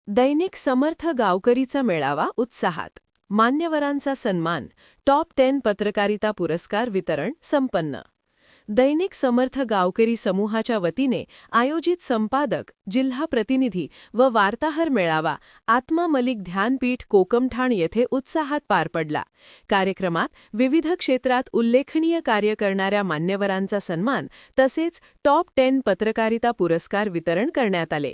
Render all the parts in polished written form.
दैनिक समर्थ गावकरीचा मेळावा उत्साहात. मान्यवरांचा सन्मान. टॉप 10 पत्रकारिता पुरस्कार वितरण संपन्न. दैनिक समर्थ गावकरी समूहाच्या वतीने आयोजित संपादक, जिल्हा प्रतिनिधी व वार्ताहर मेळावा आत्मा मलिक ध्यानपीठ कोकमठाण येथे उत्साहात पार पडला. कार्यक्रमात विविध क्षेत्रात उल्लेखनीय कार्य करणाऱ्या मान्यवरांचा सन्मान तसेच टॉप 10 पत्रकारिता पुरस्कार वितरण करण्यात आले.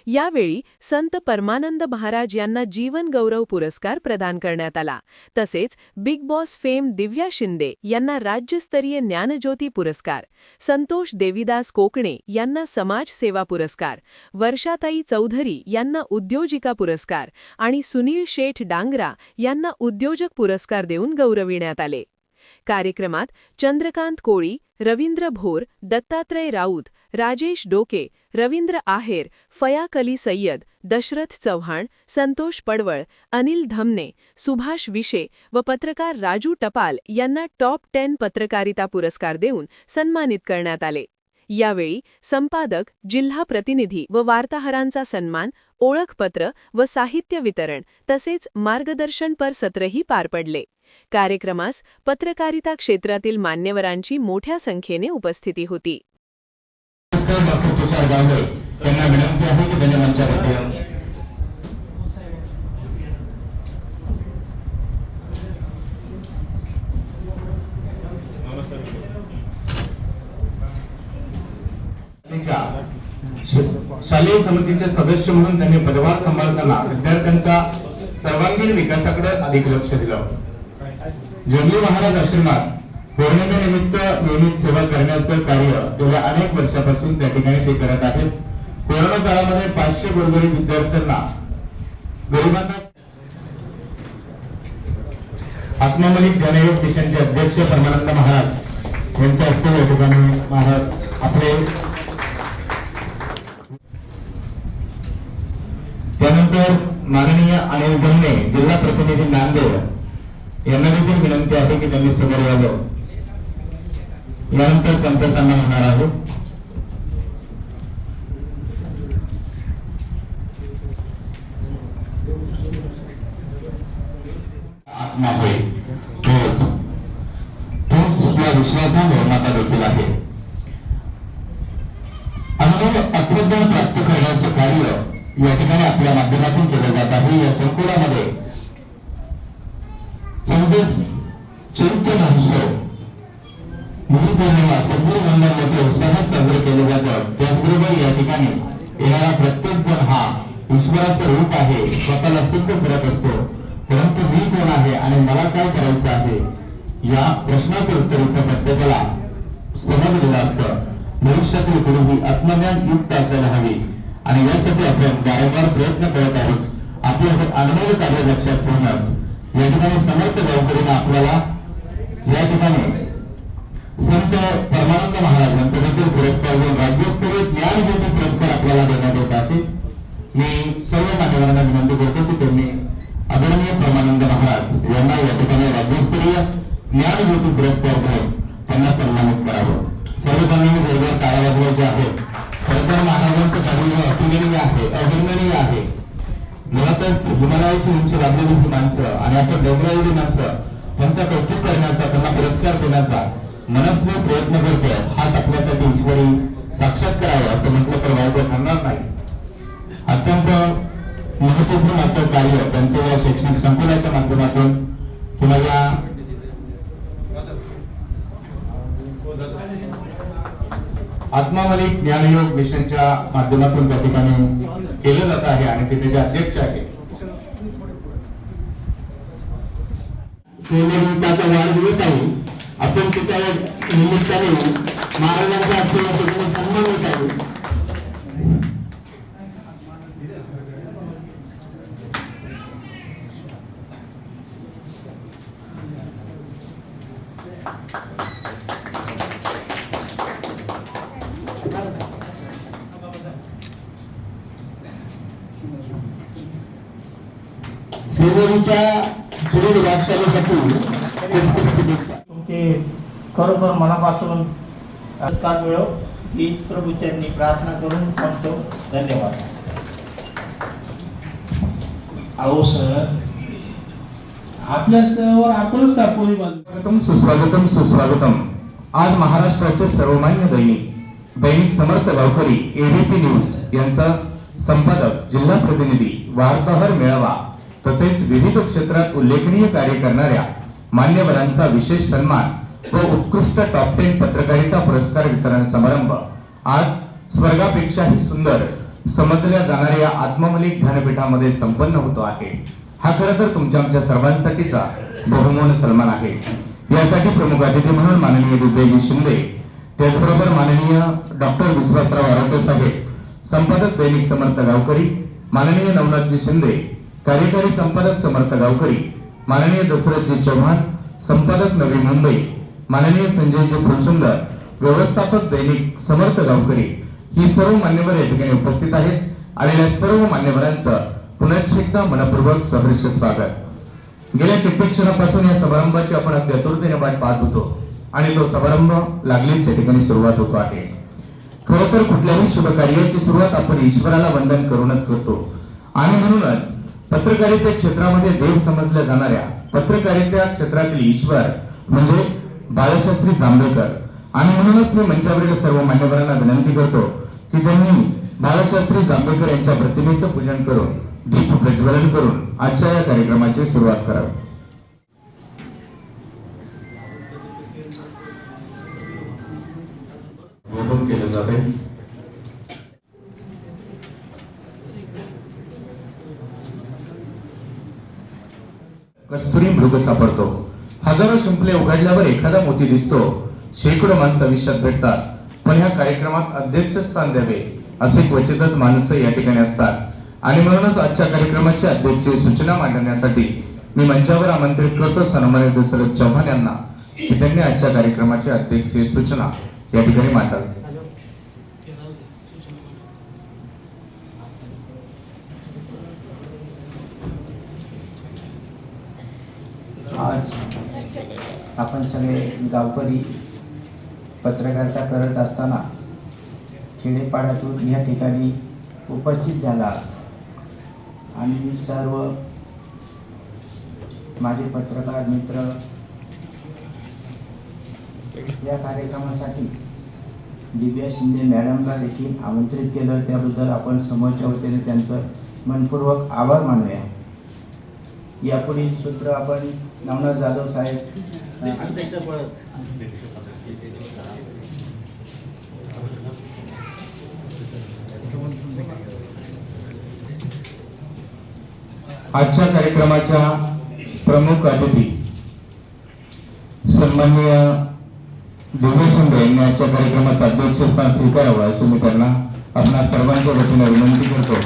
यावेळी संत परमानंद महाराज यांना जीवन गौरव पुरस्कार प्रदान करण्यात आला. तसेच बिग बॉस फेम दिव्या शिंदे यांना राज्यस्तरीय ज्ञानज्योती पुरस्कार, संतोष देवीदास कोकणे यांना समाज सेवा पुरस्कार, वर्षाताई चौधरी यांना उद्योजिका पुरस्कार आणि सुनील शेठ डांगरा यांना उद्योजक पुरस्कार देऊन गौरविण्यात आले. कार्यक्रमात चंद्रकांत कोळी, रवींद्र भोर, दत्तात्रय राऊत, राजेश डोके, रवींद्र आहेर, फयाक अली सय्यद, दशरथ चव्हाण, संतोष पडवळ, अनिल धमने, सुभाष विशे व पत्रकार राजू टपाल यांना टॉप 10 पत्रकारिता पुरस्कार देऊन सन्मानित करण्यात आले. यावेळी संपादक, जिल्हा प्रतिनिधी व वार्ताहरांचा सन्मान, ओळखपत्र व साहित्य वितरण तसेच मार्गदर्शनपर सत्रही पार पडले. कार्यक्रमास पत्रकारिता क्षेत्रातील मान्यवरांची मोठ्या संख्येने उपस्थिती होती. शालेय समितीचे सदस्य म्हणून त्यांनी पदभार सांभाळताना विद्यार्थ्यांच्या सर्वांगीण विकासाकडे अधिक लक्ष दिलं. जंगली महाराज आश्रमात पौर्णिमेनिमित्त नियमित सेवा करण्याचं कार्य गेल्या अनेक वर्षापासून त्या ठिकाणी ते करत आहेत. कोरोना काळामध्ये 500 गोरगरीब विद्यार्थ्यांना गरिबांना आत्मा मलिक ध्यानयोग मिशनचे अध्यक्ष परमानंद महाराज यांच्या हस्ते या ठिकाणी महाराज आपले, त्यानंतर माननीय अनिल धमने जिल्हा प्रतिनिधी नांदेड यांना देखील विनंती आहे की त्यांनी समोर यावं. यानंतर त्यांचा सन्मान होणार आहे. आत्मा होय तोच या विश्वाचा निर्माता देखील आहे. अनुभव तत्वज्ञान प्राप्त करण्याचं कार्य या ठिकाणी आपल्या माध्यमातून केलं जात आहे. या संकुलामध्ये चैत्र महोत्सव, गुरुपौर्णिमा, सद्गुरु वंदन मोठे उत्साहात साजरे केले जातात. त्याचबरोबर या ठिकाणी येणारा प्रत्येक जण हा ईश्वराचं रूप आहे, स्वतःला सिद्ध करत असतो. परंतु मी कोण आहे आणि मला काय करायचं आहे या प्रश्नाचं उत्तर इथं प्रत्येकाला समजलेलं असतं. भविष्यातील पिढी ही आत्मज्ञान युक्त असायला हवी आणि यासाठी आपण वारंवार प्रयत्न करत आहोत. आपलं हे अनुभव कार्य लक्षात ठेवूनच या ठिकाणी समर्थ गावकरींना आपल्याला या ठिकाणी संत परमानंद महाराज यांचा देखील पुरस्कार देऊन राज्यस्तरीय ज्ञानज्योती पुरस्कार आपल्याला देण्यात येत आहे. मी सर्व मान्यवरांना विनंती करतो की त्यांनी आदरणीय परमानंद महाराज यांना या ठिकाणी राज्यस्तरीय ज्ञानज्योती पुरस्कार देऊन त्यांना सन्मानित करावं. सर्वजणांनी जोरदार टाळ्या वाजवायच्या आहेत. खरंतर महाराजांचं कार्य अतुलनीय आहे, अवर्णनीय आहे. मुळातच हिमालयाची उंची लाभलेली ही माणसं आणि आपण डोंगरावरील माणसं त्यांचा कौतुक करण्याचा, त्यांना पुरस्कार देण्याचा मनस्वी प्रयत्न करतोय. हाच आपल्यासाठी ईश्वरी साक्षात्कार आहे असं म्हटलं तर वाईट ठरणार नाही. अत्यंत महत्वपूर्ण असं कार्य त्यांचं या शैक्षणिक संकुलाच्या माध्यमातून किंवा या आत्मा मलिक ज्ञानयोग मिशनच्या माध्यमातून त्या ठिकाणी केलं जात आहे आणि ते त्याचे अध्यक्ष आहे. त्याचा वाढदिवस आहे. आपण त्याच्या निमित्ताने महाराजांचा सन्मान होत आहे. सेवेच्या पुढील वाटचालीसाठी तुमचे खरोखर मनापासून पुरस्कार मिळो ही प्रभूच्यांनी प्रार्थना करून थांबतो. धन्यवाद. अहो सर, आपल्या स्तरावर आपणच का पोळी बांधू? स्वागतम सुस्वागतम सुस्वागतम. आज महाराष्ट्राचे सर्वमान्य दैनिक समर्थ गावकरी एबीपी न्यूज यांचा संपादक, जिल्हा प्रतिनिधी, वार्ताहर मेळावा तसेच विविध क्षेत्रात उल्लेखनीय कार्य करणाऱ्या मान्यवरांचा विशेष सन्मान व उत्कृष्ट टॉप 10 पत्रकारिता पुरस्कार वितरण समारंभ आज स्वर्गापेक्षाही सुंदर समजल्या जाणाऱ्या आत्ममलिक ध्यानपीठामध्ये संपन्न होतो आहे. हा खरं तर तुमच्या आमच्या सर्वांसाठीचा बहुमान सन्मान आहे. यासाठी प्रमुख अतिथी म्हणून माननीय दिग्विजय शिंदे, त्याचबरोबर माननीय डॉक्टर विश्वासराव आरोग्य साहेब, संपादक दैनिक समर्थ गावकरी माननीय नवनाथजी शिंदे, कार्यकारी संपादक समर्थ गावकरी माननीय दशरथजी चव्हाण, संपादक नवी मुंबई माननीय संजयजी फुलसुंदर, व्यवस्थापक दैनिक समर्थ गावकरी, ही सर्व मान्यवर या ठिकाणी उपस्थित आहेत. आलेल्या सर्व मान्यवरांचं पुन्हा एकदा मनपूर्वक सहर्ष स्वागत. गेल्या कित्येक क्षणापासून या समारंभाची आपण अगदी आतुरतेने वाट पाहत होतो आणि तो समारंभ लागलीच या ठिकाणी सुरुवात होतो आहे. खरं तर कुठल्याही शुभ कार्याची सुरुवात आपण ईश्वराला वंदन करूनच करतो आणि म्हणूनच पत्रकारिता क्षेत्रामध्ये देव समजल्या जाणाऱ्या पत्रकारिता क्षेत्रातील ईश्वर म्हणजे बाळशास्त्री जांभेकर. आणि म्हणूनच मी मंचावरील सर्व मान्यवरांना विनंती करतो की त्यांनी बाळशास्त्री जांभेकर यांच्या प्रतिमेचं पूजन करून दीप प्रज्वलन करून आजच्या या कार्यक्रमाची सुरुवात करावी. बोलून केलं जाते. कस्तुरी मृग सापडतो. हजारो शिंपले उघडल्यावर एखादा मोती दिसतो. शेकडो माणसं आयुष्यात भेटतात, पण ह्या कार्यक्रमात अध्यक्षस्थान द्यावे असे क्वचितच माणसं या ठिकाणी असतात. आणि म्हणूनच आजच्या कार्यक्रमाची अध्यक्षीय सूचना मांडण्यासाठी मी मंचावर आमंत्रित करतो सन्माननीय दशरथ चव्हाण यांना की त्यांनी आजच्या कार्यक्रमाची अध्यक्षीय सूचना या ठिकाणी मांडावी. आज आपण सगळे गावकरी पत्रकारिता करत असताना खेडेपाड्यातून या ठिकाणी उपस्थित झाला आणि मी सर्व माझे पत्रकार मित्र या कार्यक्रमासाठी दिव्या शिंदे मॅडमला देखील आमंत्रित केलं, त्याबद्दल आपण समोरच्या वतीने त्यांचं मनपूर्वक आभार मानूया. यापुढील सूत्र आपण नवनाथ जाधव साहेब आजच्या कार्यक्रमाच्या प्रमुख अतिथी सन्माननीय दिव्य शिंदे यांनी आजच्या कार्यक्रमाचं अध्यक्षस्थान स्वीकारावं अशी मी त्यांना आपणा सर्वांच्या वतीने विनंती करतो.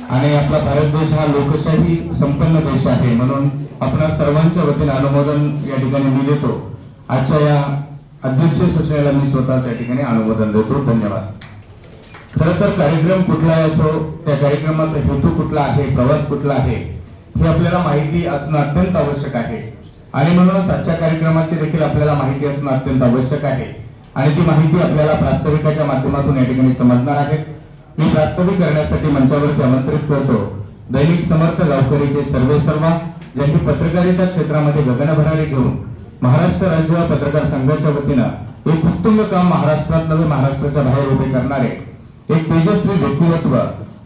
आणि आपला भारत देश हा लोकशाही संपन्न देश आहे, म्हणून आपणा सर्वांच्या वतीने अनुमोदन या ठिकाणी मी देतो. आजच्या या अध्यक्षीय सूचनेला मी स्वतः त्या ठिकाणी अनुमोदन देतो. धन्यवाद. खरं तर कार्यक्रम कुठलाही असो, त्या कार्यक्रमाचा हेतू कुठला आहे, प्रवास कुठला आहे हे आपल्याला माहिती असणं अत्यंत आवश्यक आहे. आणि म्हणूनच आजच्या कार्यक्रमाची देखील आपल्याला माहिती असणं अत्यंत आवश्यक आहे. आणि ती माहिती आपल्याला प्रास्ताविकाच्या माध्यमातून या ठिकाणी समजणार आहे. मी प्रास्ताविक करण्यासाठी मंचावरती आमंत्रित करतो दैनिक समर्थ गावकरीचे सर्वेसर्वा, ज्यांनी पत्रकारिता क्षेत्रामध्ये गगनभरारी घेऊन महाराष्ट्र राज्य पत्रकार संघाच्या वतीनं एक उत्तुंग काम महाराष्ट्रात नव्हे महाराष्ट्राच्या बाहेर उभे करणारे एक तेजस्वी व्यक्तिमत्व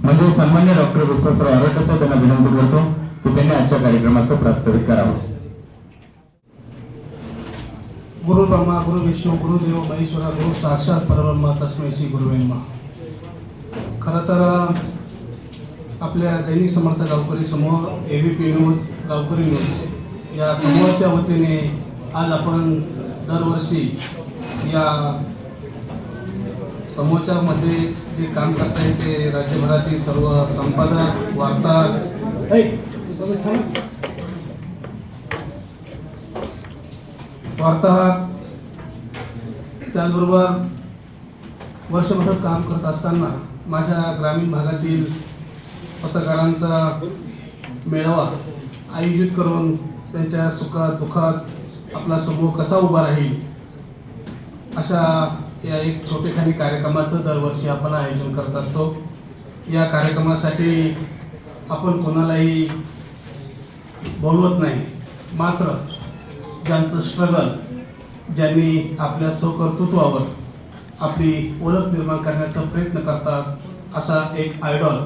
म्हणजे सन्मान्य डॉक्टर विश्वासराव आरोग्य साहेब यांना विनंती करतो की त्यांनी आजच्या कार्यक्रमाचं प्रास्ताविक करावं. गुरु ब्रह्मा गुरु विष्णू गुरुदेव महेश्वरा गुरु साक्षात परब्रह्म तस्मै श्री गुरुवे नमः. खरं तर आपल्या दैनिक समर्थ गावकरी समूह एबीपी न्यूज गावकरी न्यूज या समूहाच्या वतीने आज आपण दरवर्षी या समूहाच्या मध्ये जे काम करताय ते राज्यभरातील सर्व संपादक, वार्ताहर, त्याचबरोबर वर्षभर काम करत असताना माझ्या ग्रामीण भागातील पत्रकारांचा मेळावा आयोजित करून त्यांच्या सुखात दुःखात आपला समूह कसा उभा राहील अशा या एक छोटेखानी कार्यक्रमाचं दरवर्षी आपण आयोजन करत असतो. या कार्यक्रमासाठी आपण कोणालाही बोलवत नाही, मात्र ज्यांचं स्ट्रगल, ज्यांनी आपल्या स्वकर्तृत्वावर आपली ओळख निर्माण करण्याचा प्रयत्न करतात असा एक आयडॉल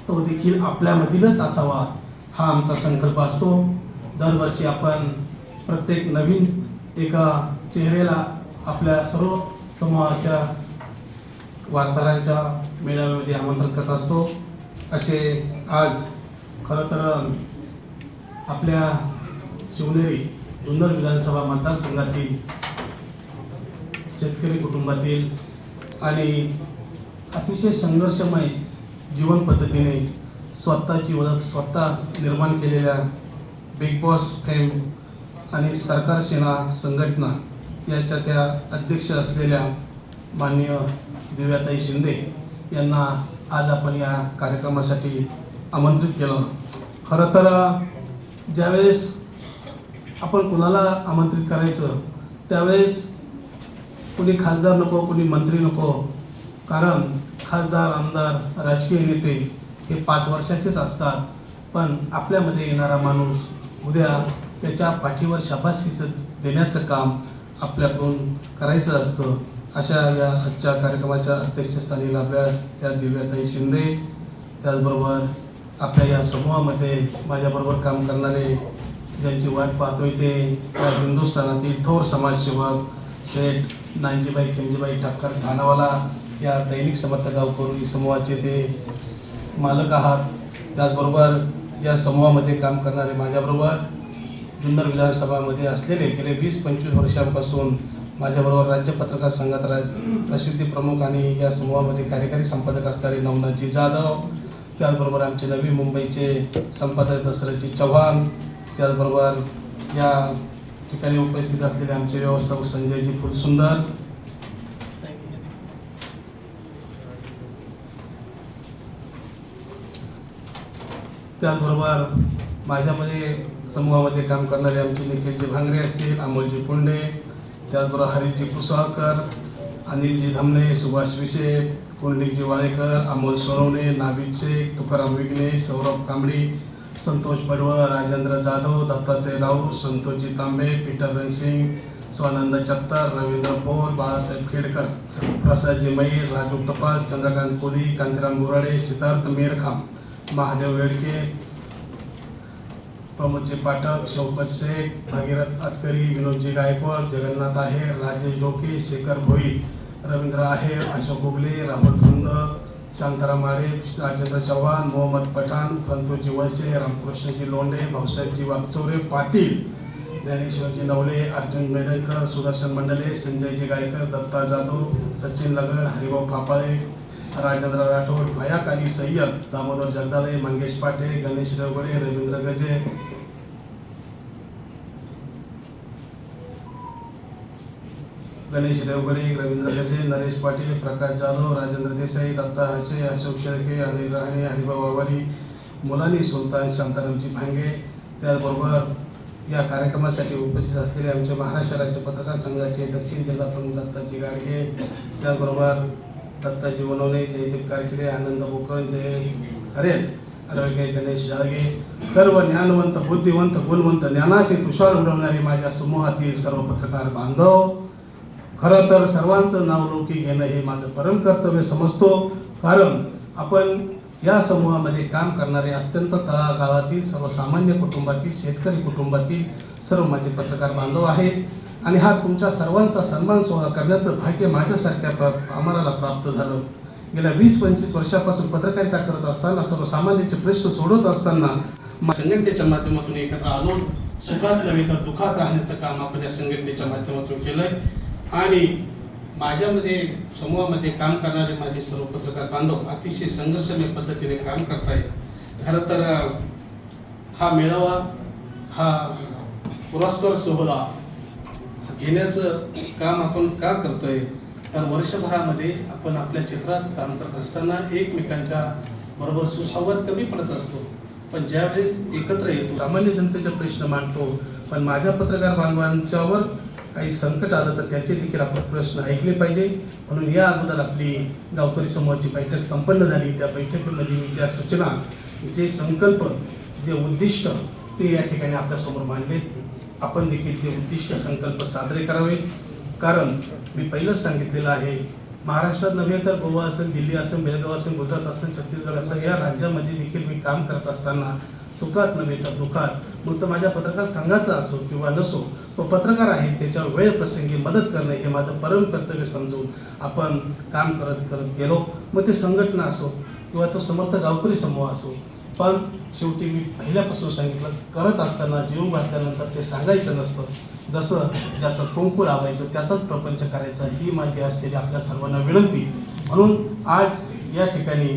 तो देखील आपल्यामधीलच असावा हा आमचा संकल्प असतो. दरवर्षी आपण प्रत्येक नवीन एका चेहऱ्याला आपल्या सर्व समूहाच्या वार्ताहरांच्या मेळाव्यामध्ये आमंत्रित करत असतो. असे आज खरं तर आपल्या शिवनेरी जुन्नर विधानसभा मतदारसंघातील शेतकरी कुटुंबातील आणि अतिशय संघर्षमय जीवन पद्धतीने स्वतःची ओळख स्वतः निर्माण केलेल्या बिग बॉस फेम आणि सरकार सेना संघटना याच्या त्या अध्यक्ष असलेल्या माननीय दिव्याताई शिंदे यांना आज आपण या कार्यक्रमासाठी आमंत्रित केलं. खरं तर ज्यावेळेस आपण कुणाला आमंत्रित करायचं त्यावेळेस कोणी खासदार नको, कोणी मंत्री नको, कारण खासदार, आमदार, राजकीय नेते हे 5 वर्षाचेच असतात. पण आपल्यामध्ये येणारा माणूस उद्या त्याच्या पाठीवर शाबासकीचं देण्याचं काम आपल्याकडून करायचं असतं. अशा या आजच्या कार्यक्रमाच्या अध्यक्षस्थानी आपल्या त्या दिव्याताई शिंदे, त्याचबरोबर आपल्या या समूहामध्ये माझ्याबरोबर काम करणारे ज्यांची वाट पाहतोय ते या हिंदुस्थानातील थोर समाजसेवक शेठ नानजीबाई खिमजीबाई ठाकर ठाणावाला या दैनिक समर्थ गावकरी समूहाचे ते मालक आहात. त्याचबरोबर या समूहामध्ये काम करणारे माझ्याबरोबर जुन्नर विधानसभामध्ये असलेले गेले 20-25 वर्षांपासून माझ्याबरोबर राज्य पत्रकार संघात प्रसिद्धी प्रमुख आणि या समूहामध्ये कार्यकारी संपादक असणारे नवनाथजी जाधव, त्याचबरोबर आमचे नवी मुंबईचे संपादक दशरथजी चव्हाण, त्याचबरोबर या ठिकाणी उपस्थित असलेले आमचे व्यवस्थापक संजयजी फुलसुंदर, त्याचबरोबर माझ्यामध्ये समूहामध्ये काम करणारे आमचे निखिलजी भांगरे असतील, अमोलजी पुंडे, त्याचबरोबर हरीशजी कुसाळकर, अनिलजी धमणे, सुभाष विशे, पुंडलिकजी वाळेकर, अमोल सोनवणे, नाभिद शेख, तुकाराम विघ्ने, सौरभ कांबळी, संतोष पडवळ, राजेंद्र जाधव, दत्तात्रय राऊत, संतोषजी तांबे, पीटर रणसिंग, स्वानंद चत्तर, रवींद्र पोर, बाळासाहेब खेडकर, प्रसादजी मैर, राजू टपाल, चंद्रकांत कोदी, कांतीराम बोराडे, सिद्धार्थ मेरखाम, महादेव वेडके, प्रमोदजी पाठक, शौकत शेख, भागीरथ आतकरी, विनोदजी गायकवाड, जगन्नाथ आहेर, राजेश डोके, शेखर भोई, रवींद्र आहेर, अशोक उगले, राहुल धुंद, शांताराम मारे, राजेंद्र चव्हाण, मोहम्मद पठाण, संतोषजी वळसे, रामकृष्णजी लोंढे, भाऊसाहेबजी वागचौरे पाटील, ज्ञानेश्वरजी नवले, अर्जुन मेडकर, सुदर्शन मंडले, संजयजी गायकर, दत्ता जाधव, सचिन लगड, हरिभाऊ फापाळे, राजेंद्र राठोड, भयाक अली सय्यद, दामोदर जगदाळे, मंगेश पाटे, गणेश रेवगडे, रवींद्र गजे, रवींद्र गजे, नरेश पाटील, प्रकाश जाधव, राजेंद्र देसाई, दत्ता हसे, अशोक शेळके, अनिल राणे, हरिभाऊ आवारी, मुलानी सुलतान, शांतारामजी भांगे, त्याचबरोबर या कार्यक्रमासाठी उपस्थित असलेले आमचे महाराष्ट्र राज्य पत्रकार संघाचे दक्षिण जिल्हा प्रमुख दत्ताजी गाडगे, त्याचबरोबर दत्ताजी वनवले, जयदीप कारकिरे, आनंद बोकन, जय हरेल, आरोग्य गणेश जाळगे, सर्व ज्ञानवंत, बुद्धिवंत, गुणवंत, ज्ञानाचे तुषार उडवणारे माझ्या समूहातील सर्व पत्रकार बांधव, खरं तर सर्वांचं नाव लौकिक घेणं हे माझं परम कर्तव्य समजतो. कारण आपण या समूहामध्ये काम करणारे अत्यंत तळागाळातील सर्वसामान्य कुटुंबातील शेतकरी कुटुंबातील सर्व माझे पत्रकार बांधव आहेत आणि हा तुमच्या सर्वांचा सन्मान सोहळा करण्याचं भाग्य माझ्यासारख्या आम्हाला प्राप्त झालं. गेल्या 20-25 वर्षापासून पत्रकारिता करत असताना सर्वसामान्यांचे प्रश्न सोडवत असताना संघटनेच्या माध्यमातून एकत्र आलो. सुखात नव्हे तर दुःखात राहण्याचं काम आपण या संघटनेच्या माध्यमातून केलंय आणि माझ्यामध्ये समूहामध्ये काम करणारे माझे सर्व पत्रकार बांधव अतिशय संघर्षमय पद्धतीने काम करतायत. खरं तर हा मेळावा, हा पुरस्कार सोहळा घेण्याचं काम आपण का करतोय तर वर्षभरामध्ये आपण आपल्या क्षेत्रात काम करत असताना एकमेकांच्या बरोबर सुसंवाद कमी पडत असतो, पण ज्यावेळेस एकत्र येतो सामान्य जनतेचे प्रश्न मांडतो. पण माझ्या पत्रकार बांधवांच्यावर काही संकट आलं तर त्याचे देखील आपण प्रश्न ऐकले पाहिजे. म्हणून या अगोदर आपली गावकरी समूहाची बैठक संपन्न झाली. त्या बैठकीमध्ये मी ज्या सूचना जे संकल्प, जे उद्दिष्ट ते या ठिकाणी आपल्यासमोर मांडले. आपण देखील ते उद्दिष्ट संकल्प साजरे करावे. कारण मी पहिलंच सांगितलेलं आहे, महाराष्ट्रात नव्हे तर गोवा असेल, दिल्ली असेल, बेळगाव असेल, गुजरात असेल, छत्तीसगड असेल, या राज्यामध्ये देखील मी काम करत असताना सुखात नव्हे तर दुःखात, मग तो माझ्या पत्रकार संघाचा असो किंवा नसो, तो पत्रकार आहे, त्याच्या वेळ प्रसंगी मदत करणे हे माझं परम कर्तव्य समजून आपण काम करत गेलो. मग ते संघटना असो किंवा तो समर्थ गावकरी समूह असो. पण शेवटी मी पहिल्यापासून सांगितलं, करत असताना जीव घातल्यानंतर ते सांगायचं नसतं. जसं ज्याचं कुंकू लावायचं त्याचाच प्रपंच करायचा, ही माझी असलेली आपल्या सर्वांना विनंती. म्हणून आज या ठिकाणी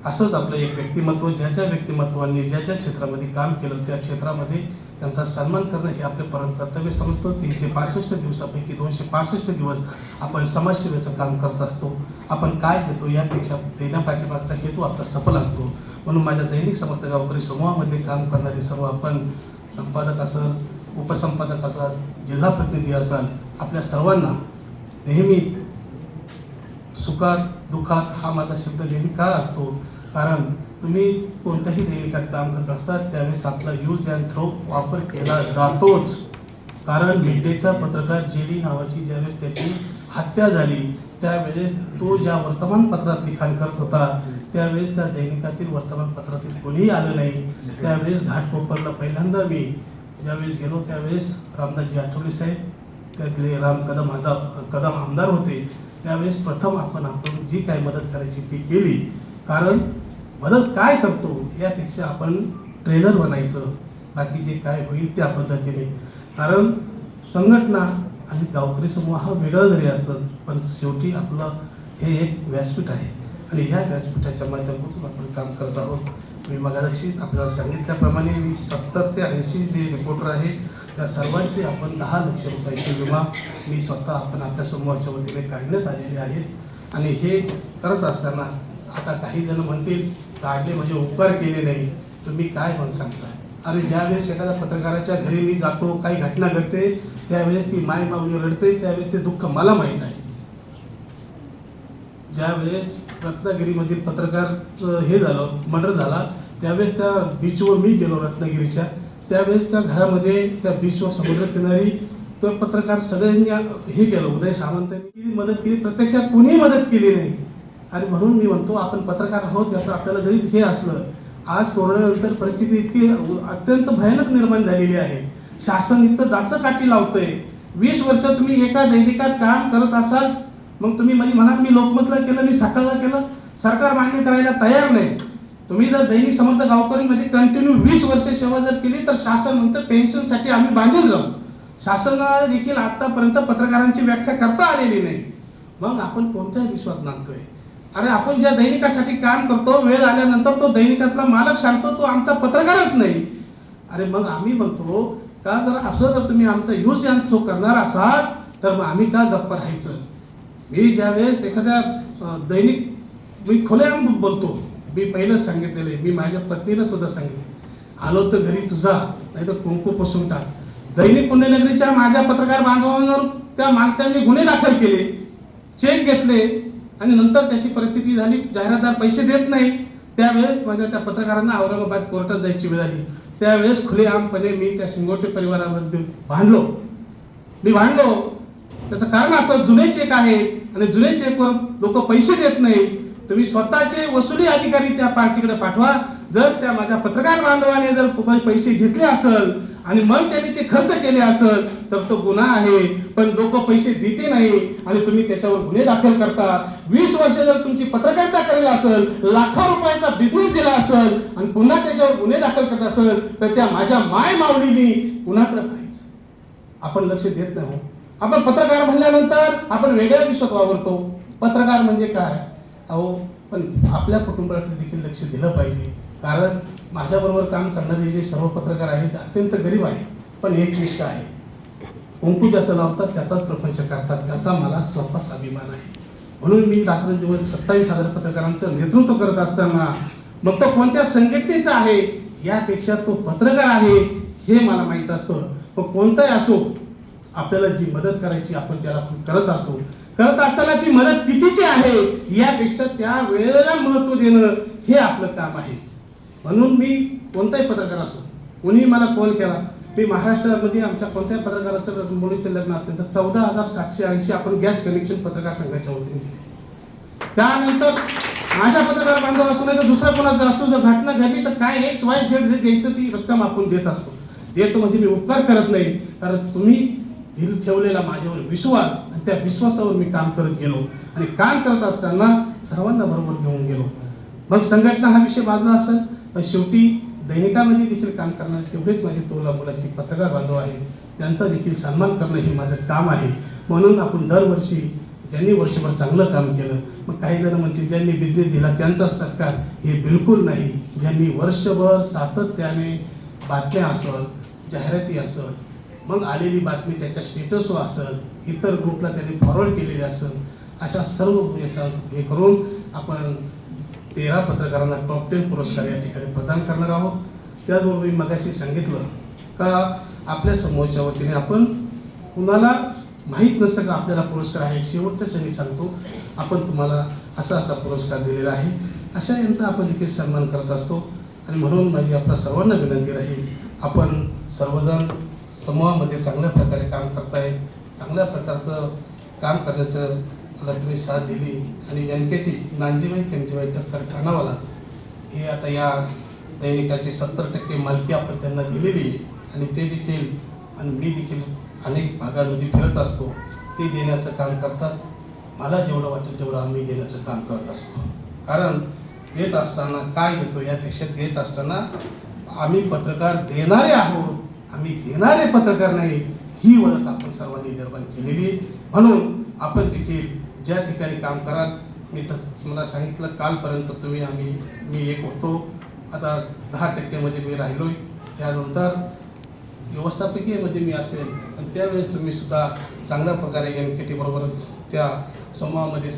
असंच आपलं एक व्यक्तिमत्व, ज्याच्या व्यक्तिमत्वांनी ज्या ज्या क्षेत्रामध्ये काम केलं त्या क्षेत्रामध्ये त्यांचा सन्मान करणं हे आपले परम कर्तव्य समजतो. 365 दिवसापैकी 265 दिवस आपण समाजसेवेचं काम करत असतो. आपण काय देतो यापेक्षा देण्यापाठीमागचा हेतू आपला सफल असतो. म्हणून माझ्या दैनिक समर्थ गावकरी समूहामध्ये काम करणारे सर्व आपण, संपादक असाल, उपसंपादक असाल, जिल्हा प्रतिनिधी असाल, आपल्या सर्वांना नेहमी सुखात दुःखात हा माझा शब्द नेहमी का असतो, कारण तुम्ही कोणत्याही दैनिकात काम करत असतात त्यावेळेस आपला यूज अँड थ्रो वापर केला जातोच. कारण मिडडेचा पत्रकार JD नावाची ज्यावेळेस त्याची हत्या झाली त्यावेळेस तो ज्या वर्तमानपत्रात लिखाण करत होता त्यावेळेस त्या दैनिकातील वर्तमानपत्रातील कोणीही आलं नाही. त्यावेळेस घाटकोपरला पहिल्यांदा मी ज्यावेळेस गेलो त्यावेळेस रामदासजी आठवले साहेब, त्यातले कदम आमदार होते. त्यावेळेस प्रथम आपण जी काय मदत करायची ती केली. कारण मदत काय करतो यापेक्षा आपण ट्रेलर बनायचं, बाकी जे काय होईल त्या पद्धतीने. कारण संघटना आणि गावकरी समूह हा वेगळा जरी असतं पण शेवटी आपलं हे एक व्यासपीठ आहे आणि ह्या व्यासपीठाच्या माध्यमातून आपण काम करत आहोत. मी मगाशी आपल्याला सांगितल्याप्रमाणे 70 ते 80 जे रिपोर्टर आहे त्या सर्वांचे आपण 10 लाख रुपयाचे विमा मी स्वतः आपण आपल्या समूहाच्या वतीने काढण्यात आलेले आहेत. आणि हे करत असताना आता काही जण म्हणतील काढले म्हणजे उपकार केले नाही, तुम्ही काय म्हणून सांगता. अरे ज्यावेळेस एखाद्या पत्रकाराच्या घरी मी जातो, काही घटना घडते त्यावेळेस ती माय माऊली रडते, त्यावेळेस ते दुःख मला माहीत आहे. ज्यावेळेस रत्नागिरीमधील पत्रकार हे झालं, मर्डर झाला, त्यावेळेस त्या बीचवर मी गेलो रत्नागिरीच्या, त्यावेळेस त्या घरामध्ये त्या बीचवर समुद्रकिनारी तो पत्रकार सगळ्यांनी हे केलं, उदय सामंतांनी मदत केली, प्रत्यक्षात कोणीही मदत केली नाही. आणि म्हणून मी म्हणतो आपण पत्रकार आहोत याचं आपल्याला जरी हे असलं, आज कोरोनानंतर परिस्थिती इतकी अत्यंत भयानक निर्माण झालेली आहे. शासन इतकं जाचं काठी लावतंय. 20 वर्ष तुम्ही एका दैनिकात काम करत असाल, मग तुम्ही म्हणा मी लोकमतला केलं, मी सकाळला केलं, सरकार मान्य करायला तयार नाही. तुम्ही जर दैनिक समर्थ गावकरीमध्ये कंटिन्यू 20 वर्ष सेवा जर केली तर शासन म्हणतं पेन्शनसाठी आम्ही बांधील राहू. शासनाला देखील आतापर्यंत पत्रकारांची व्याख्या करता आलेली नाही. मग आपण कोणत्या विश्वात नांदतोय. अरे आपण ज्या दैनिकासाठी काम करतो, वेळ आल्यानंतर तो दैनिकातला मालक सांगतो तो आमचा पत्रकारच नाही. अरे मग आम्ही म्हणतो का जर असं जर तुम्ही आमचा यूज अँड थ्रो करणार असाल तर मग आम्ही का गप्प राहायचं. मी ज्यावेळेस एखाद्या दैनिक मी खुलेआम बोलतो, मी पहिलंच सांगितलेलं आहे, मी माझ्या पत्नीला सुद्धा सांगितले, आलो तर घरी तुझा नाही तर कुंकू पुसून टाक. दैनिक पुण्यनगरीच्या माझ्या पत्रकार बांधवांवर त्या मालकांनी गुन्हे दाखल केले, चेक घेतले आणि नंतर त्याची परिस्थिती झाली, जाहिरातदार पैसे देत नाही. त्यावेळेस माझ्या त्या पत्रकारांना औरंगाबाद कोर्टात जायची वेळ आली. त्यावेळेस खुलेआमपणे मी त्या शिंगोटे परिवारामध्ये भांडलो. त्याचं कारण असं, जुने चेक आहेत आणि जुने चेकवर लोक पैसे देत नाही. तुम्ही स्वतःचे वसुली अधिकारी त्या पार्टीकडे पाठवा. जर त्या माझ्या पत्रकार बांधवाने जर पैसे घेतले असेल आणि मग त्यांनी ते खर्च केले असेल तर तो गुन्हा आहे. पण लोक पैसे देते नाही आणि तुम्ही त्याच्यावर गुन्हे दाखल करता. 20 वर्ष जर तुमची पत्रकारिता करेल असेल, लाखो रुपयाचा बिझनेस दिला असेल आणि पुन्हा त्याच्यावर गुन्हे दाखल करत असेल तर त्या माझ्या माय माऊलीनी कुणाकडे पाहायचं. आपण लक्ष देत नाही. आपण पत्रकार म्हणल्यानंतर आपण वेगळ्या विश्वात वावरतो. पत्रकार म्हणजे काय अहो, पण आपल्या कुटुंबाकडे देखील लक्ष दिलं पाहिजे. कारण माझ्याबरोबर काम करणारे जे सर्व पत्रकार आहेत अत्यंत गरीब आहेत, पण एक निष्ठा आहे, कुंकू ज्याचं लावतात त्याचाच प्रपंच करतात याचा मला स्वतःच अभिमान आहे. म्हणून मी रात्रंदिवस 27,000 पत्रकारांचं नेतृत्व करत असताना मग तो कोणत्या संघटनेचा आहे यापेक्षा तो पत्रकार आहे हे मला माहीत असतं. पण कोणताही असो, आपल्याला जी मदत करायची आपण त्याला करत असतो. करत असताना ती मदत कितीची आहे यापेक्षा त्या वेळेला महत्त्व देणं हे आपलं काम आहे. म्हणून मी कोणताही पत्रकार असो, कोणीही मला कॉल केला, मी महाराष्ट्रामध्ये आमच्या कोणत्याही पत्रकाराचं मुलीचं लग्न असतं तर 14,780 आपण गॅस कनेक्शन पत्रकार संघाच्या वतीने दिले. त्यानंतर माझ्या पत्रकार बांधव असू नाही तर दुसरा कोणाचा असो, जर घटना घडली तर काय XYZ द्यायचं ती रक्कम आपण देत असतो. देतो म्हणजे मी उपकार करत नाही, कारण तुम्ही दिल ठेवलेला माझ्यावर विश्वास आणि त्या विश्वासावर मी काम करत गेलो आणि काम करत असताना सर्वांना बरोबर घेऊन गेलो. मग संघटना हा विषय बाजूला असेल, पण शेवटी दैनिकामध्ये देखील काम करणारे तेवढेच माझे तोला मुलाचे पत्रकार बांधव आहेत, त्यांचा देखील सन्मान करणं हे माझं काम आहे. म्हणून आपण दरवर्षी ज्यांनी वर्षभर चांगलं काम केलं, मग काही जण म्हणतील ज्यांनी बिझनेस दिला त्यांचा सरकार, हे बिलकुल नाही. ज्यांनी वर्षभर सातत्याने बातम्या असत, जाहिराती असत, मग आलेली बातमी त्याच्या स्टेटसवर असत, इतर ग्रुपला त्यांनी फॉरवर्ड केलेली असत, अशा सर्व याचा हे करून आपण 13 पत्रकारांना टॉप 10 पुरस्कार या ठिकाणी प्रदान करणार आहोत. त्याचबरोबर मी मगाशी सांगितलं का आपल्या समोरच्या वतीने आपण कुणाला माहीत नसतं का आपल्याला पुरस्कार आहे, शेवटच्या क्षणी सांगतो आपण तुम्हाला असा असा पुरस्कार दिलेला आहे, अशा यांचा आपण देखील सन्मान करत असतो. आणि म्हणून माझी आपल्या सर्वांना विनंती राहील, आपण सर्वजण समूहामध्ये चांगल्या प्रकारे काम करताय, चांगल्या प्रकारचं काम करण्याचं मला तुम्ही साथ दिली. आणि NKT नांजीबाई खेमजीबाई टक्कर ठाणावाला हे आता या दैनिकाची 70% मालकी आपण त्यांना दिलेली आहे आणि ते देखील आणि मी देखील अनेक भागांमध्ये फिरत असतो, ते देण्याचं काम करतात. मला जेवढं वाटेल तेवढं आम्ही देण्याचं काम करत असतो. कारण देत असताना काय देतो यापेक्षा देत असताना आम्ही पत्रकार देणारे आहोत, आम्ही घेणारे पत्रकार नाही, ही ओळख आपण सर्वांनी निर्माण केलेली. म्हणून आपण देखील ज्या ठिकाणी काम कराल, मी तर मला सांगितलं कालपर्यंत मी एक होतो, आता 10% मध्ये मी राहिलोय, त्यानंतर व्यवस्थापकीयमध्ये मी असेल आणि त्यावेळेस तुम्ही सुद्धा चांगल्या प्रकारे NKT बरोबर त्या समूहामध्ये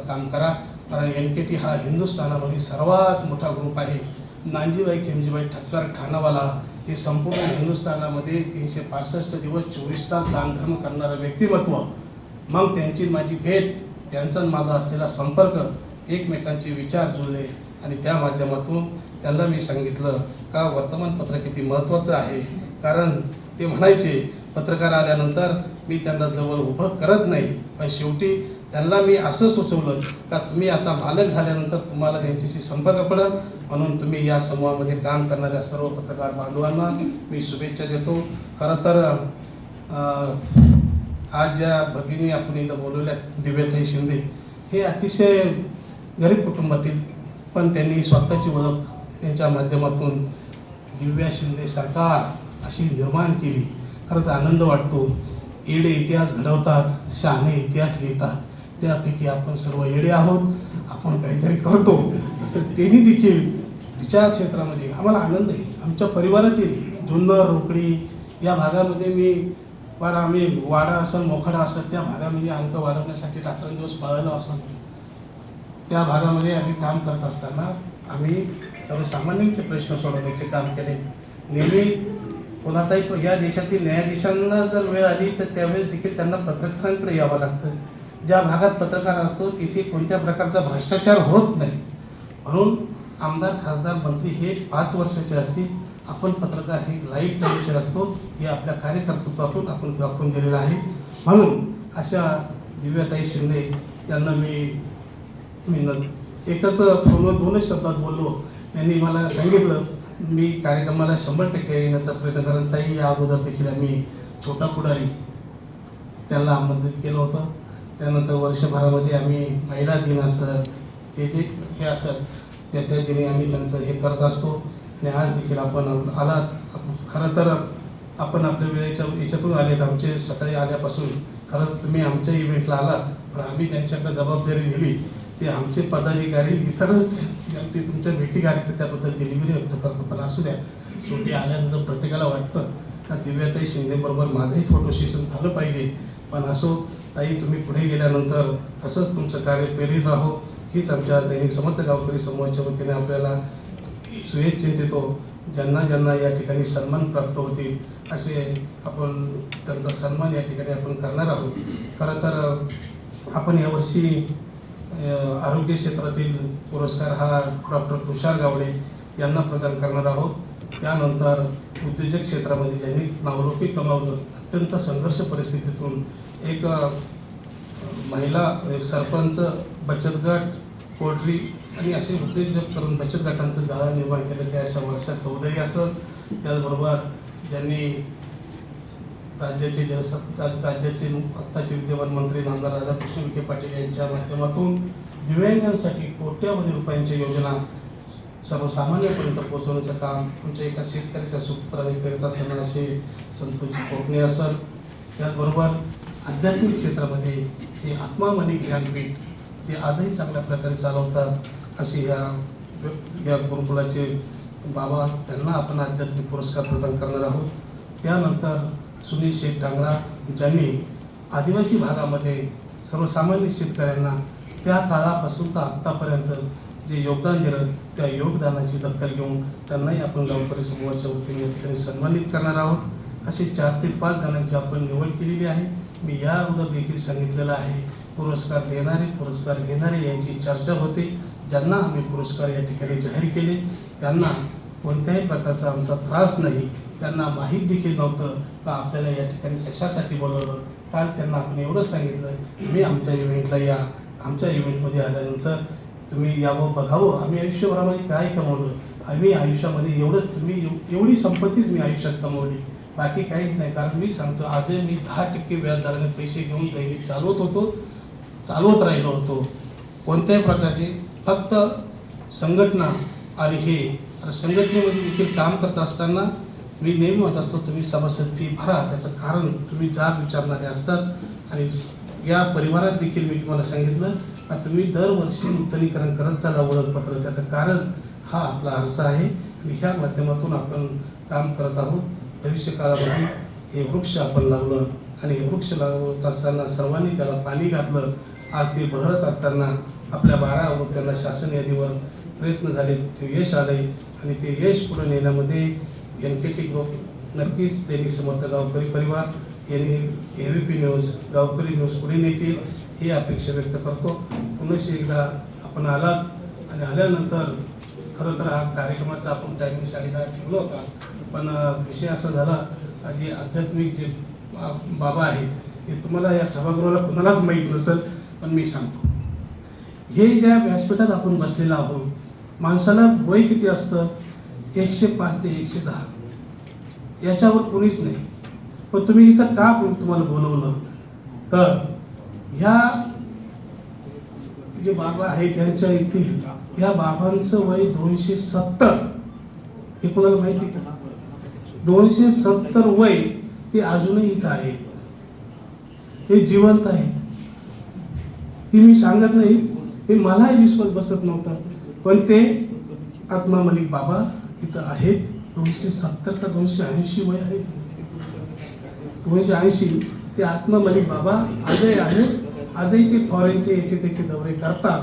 काम करा. कारण NKT हा हिंदुस्थानामध्ये सर्वात मोठा ग्रुप आहे. नांजीबाई खेमजीबाई ठक्कर ठाणावाला हे संपूर्ण हिंदुस्थानामध्ये 365 दिवस 24 तास दानधर्म करणारं व्यक्तिमत्व. मग त्यांची माझी भेट, त्यांचा माझा असलेला संपर्क, एकमेकांचे विचार जुळले आणि त्या माध्यमातून त्यांना मी सांगितलं का वर्तमानपत्र किती महत्त्वाचं आहे. कारण ते म्हणायचे पत्रकार आल्यानंतर मी त्यांना जवळ उभं करत नाही, पण शेवटी त्यांना मी असं सुचवलं का तुम्ही आता मालक झाल्यानंतर तुम्हाला त्यांच्याशी संपर्क पडेल. म्हणून तुम्ही या समूहामध्ये काम करणाऱ्या सर्व पत्रकार बांधवांना मी शुभेच्छा देतो. खरं तर आज ज्या भगिनी आपण इथं बोलवल्या दिव्याताई शिंदे, हे अतिशय गरीब कुटुंबातील, पण त्यांनी स्वतःची ओळख त्यांच्या माध्यमातून दिव्या शिंदे सरकार अशी निर्माण केली. खरं तर आनंद वाटतो. येडे इतिहास घडवतात, शहाणे इतिहास लिहितात, त्यापैकी आपण सर्व येडे आहोत, आपण काहीतरी करतो. असं त्यांनी देखील विचार क्षेत्रामध्ये आम्हाला आनंद आहे. आमच्या परिवारातील जुन्नर, रोकडी या भागामध्ये आम्ही वाडा असेल, मोखाडा असेल, त्या भागामध्ये अंक वाढवण्यासाठी रात्रंदिवस पळालो असं त्या भागामध्ये आम्ही काम करत असताना आम्ही सर्वसामान्यांचे प्रश्न सोडवण्याचे काम केले. नेहमी कोणाचाही या देशातील न्यायाधीशांना जर वेळ आली तर त्यावेळेस देखील त्यांना पत्रकारांकडे यावं लागतं. ज्या भागात पत्रकार असतो तिथे कोणत्या प्रकारचा भ्रष्टाचार होत नाही. म्हणून आमदार, खासदार, मंत्री हे 5 वर्षाचे असतील, आपण पत्रकार हे लाईफ टाईमचे असतो. हे आपल्या कार्यकर्तृत्वातून आपण दाखवून दिलेलं आहे. म्हणून अशा दिव्याताई शिंदे यांना मी एकच फोनवर 2च शब्दात बोललो. त्यांनी मला सांगितलं मी कार्यक्रमाला 100% येण्याचा प्रयत्न करत. ताई या अगोदर देखील आम्ही छोटा पुढारी त्यांना आमंत्रित केलं होतं. त्यानंतर वर्षभरामध्ये आम्ही महिला दिन असं जे हे असत त्या दिनी आम्ही त्यांचं हे करत असतो. आणि आज देखील आपण आलात. खरं तर आपण आपल्या वेळेच्या याच्यातून आलेत. आमचे सकाळी आल्यापासून खरंच तुम्ही आमच्या इव्हेंटला आलात, पण आम्ही त्यांच्याकडे जबाबदारी दिली. ते आमचे पदाधिकारी इतरच ज्यांची तुमच्या भेटी गाठल्या त्याबद्दल दिलगिरी व्यक्त करतो. पण असू द्या, शेवटी आल्यानंतर प्रत्येकाला वाटतं का दिव्याताई शिंदेबरोबर माझंही फोटो सेशन झालं पाहिजे. पण असो ताई, तुम्ही पुढे गेल्यानंतर कसं तुमचं कार्य प्रेरित राहो हीच आमच्या दैनिक समर्थ गावकरी समूहाच्या वतीने आपल्याला शुभेच्छा देतो. ज्यांना ज्यांना या ठिकाणी सन्मान प्राप्त होतील असे आपण त्यांचा सन्मान या ठिकाणी आपण करणार आहोत. खरं तर आपण यावर्षी आरोग्य क्षेत्रातील पुरस्कार हा डॉक्टर तुषार गावडे यांना प्रदान करणार आहोत. त्यानंतर उद्योजक क्षेत्रामध्ये ज्यांनी नावलौकिक कमावलं, अत्यंत संघर्ष परिस्थितीतून एक महिला, एक सरपंच, बचत गट, पोल्ट्री आणि असे उद्योजक करून बचत गटांचं जाळं निर्माण केलं त्या अशा वर्षा चौधरी असं. त्याचबरोबर ज्यांनी राज्याचे राज्याचे आत्ताचे विद्यमान मंत्री नामदार राधाकृष्ण विखे पाटील यांच्या माध्यमातून दिव्यांगांसाठी कोट्यावधी रुपयांच्या योजना सर्वसामान्यपर्यंत पोहोचवण्याचं काम आमच्या एका शेतकऱ्याच्या सूत्राने करीत असताना असे संतोषजी कोकणे असं. त्याचबरोबर आध्यात्मिक क्षेत्रामध्ये हे आत्मा मनी ज्ञानपीठ जे आजही चांगल्या प्रकारे चालवतात असे या गुरुकुलाचे बाबा, त्यांना आपण आध्यात्मिक पुरस्कार प्रदान करणार आहोत. त्यानंतर सुनील शेठ डांगरा, ज्यांनी आदिवासी भागामध्ये सर्वसामान्य शेतकऱ्यांना त्या काळापासून तर आत्तापर्यंत जे योगदान दिलं, त्या योगदानाची दखल घेऊन त्यांनाही आपण गावकरी समूहाच्या वतीने या ठिकाणी सन्मानित करणार आहोत. असे 4 ते 5 जणांची आपण निवड केलेली आहे. मी या अगोदर देखील सांगितलेलं आहे, पुरस्कार देणारे पुरस्कार घेणारे यांची चर्चा होते. ज्यांना आम्ही पुरस्कार या ठिकाणी जाहीर केले त्यांना कोणत्याही प्रकारचा आमचा त्रास नाही. त्यांना माहीत देखील नव्हतं का आपल्याला या ठिकाणी कशासाठी बोलवलं. काल त्यांना आपण एवढंच सांगितलं, तुम्ही आमच्या इव्हेंटला या, आमच्या इव्हेंटमध्ये आल्यानंतर तुम्ही यावं, बघावं आम्ही आयुष्यभरामध्ये काय कमवलं. आम्ही आयुष्यामध्ये एवढंच, तुम्ही एवढी संपत्तीच मी आयुष्यात कमवली, बाकी काहीच नाही. कारण मी सांगतो, आजही मी 10% व्याजदराने पैसे घेऊन दैनिक चालवत राहिलो होतो. कोणत्याही प्रकारचे फक्त संघटना आणि हे संघटनेमध्ये देखील काम करत असताना मी नेहमी म्हणत असतो, तुम्ही सभासद फी भरा. त्याचं कारण तुम्ही जाब विचारणारे असतात. आणि या परिवारात देखील मी तुम्हाला सांगितलं का तुम्ही दरवर्षी नूतनीकरण करत चाला ओळखपत्र. त्याचं कारण हा आपला अर्ज आहे आणि ह्या माध्यमातून आपण काम करत आहोत. भविष्य काळामध्ये हे वृक्ष आपण लावलं आणि हे वृक्ष लावत असताना सर्वांनी त्याला पाणी घातलं. आज ते बहरत असताना आपल्या 12 वृत्त्यांना शासन यादीवर प्रयत्न झाले, ते यश आले आणि ते यश पुढे नेण्यामध्ये NKT ग्रुप, नक्कीच दैनिक समर्थ गावकरी परिवार यांनी AVP न्यूज, गावकरी न्यूज पुढे नेतील ही अपेक्षा व्यक्त करतो. पुन्हा एकदा आपण आलात आणि आल्यानंतर खरं तर हा कार्यक्रमाचा आपण टायमिंग 10:30 ठेवला होता, पण विषय असा झाला, जे आध्यात्मिक जे बाबा आहेत हे तुम्हाला या सभागृहाला कुणालाच माहीत नसेल, पण मी सांगतो. हे ज्या व्यासपीठात आपण बसलेला आहोत, माणसाला वय किती असतं? 105 ते 110, याच्यावर कोणीच नाही. पण तुम्ही इथं का तुम्हाला बोलवलं तर ह्या जे बाबा आहेत त्यांच्या इथे या बाबांचं वय 270. हे कोणाला माहिती का? 270 वय ते अजूनही इथं आहे, हे जिवंत आहे. हे मी सांगत नाही, हे मलाही विश्वास बसत नव्हता, पण ते आत्मा मलिक बाबा इथं आहेत. 270 का 280 वय आहे, 280. ते आत्मा मलिक बाबा आजही आहेत. आजही ते फॉरेनचे याचे त्याचे दौरे करतात.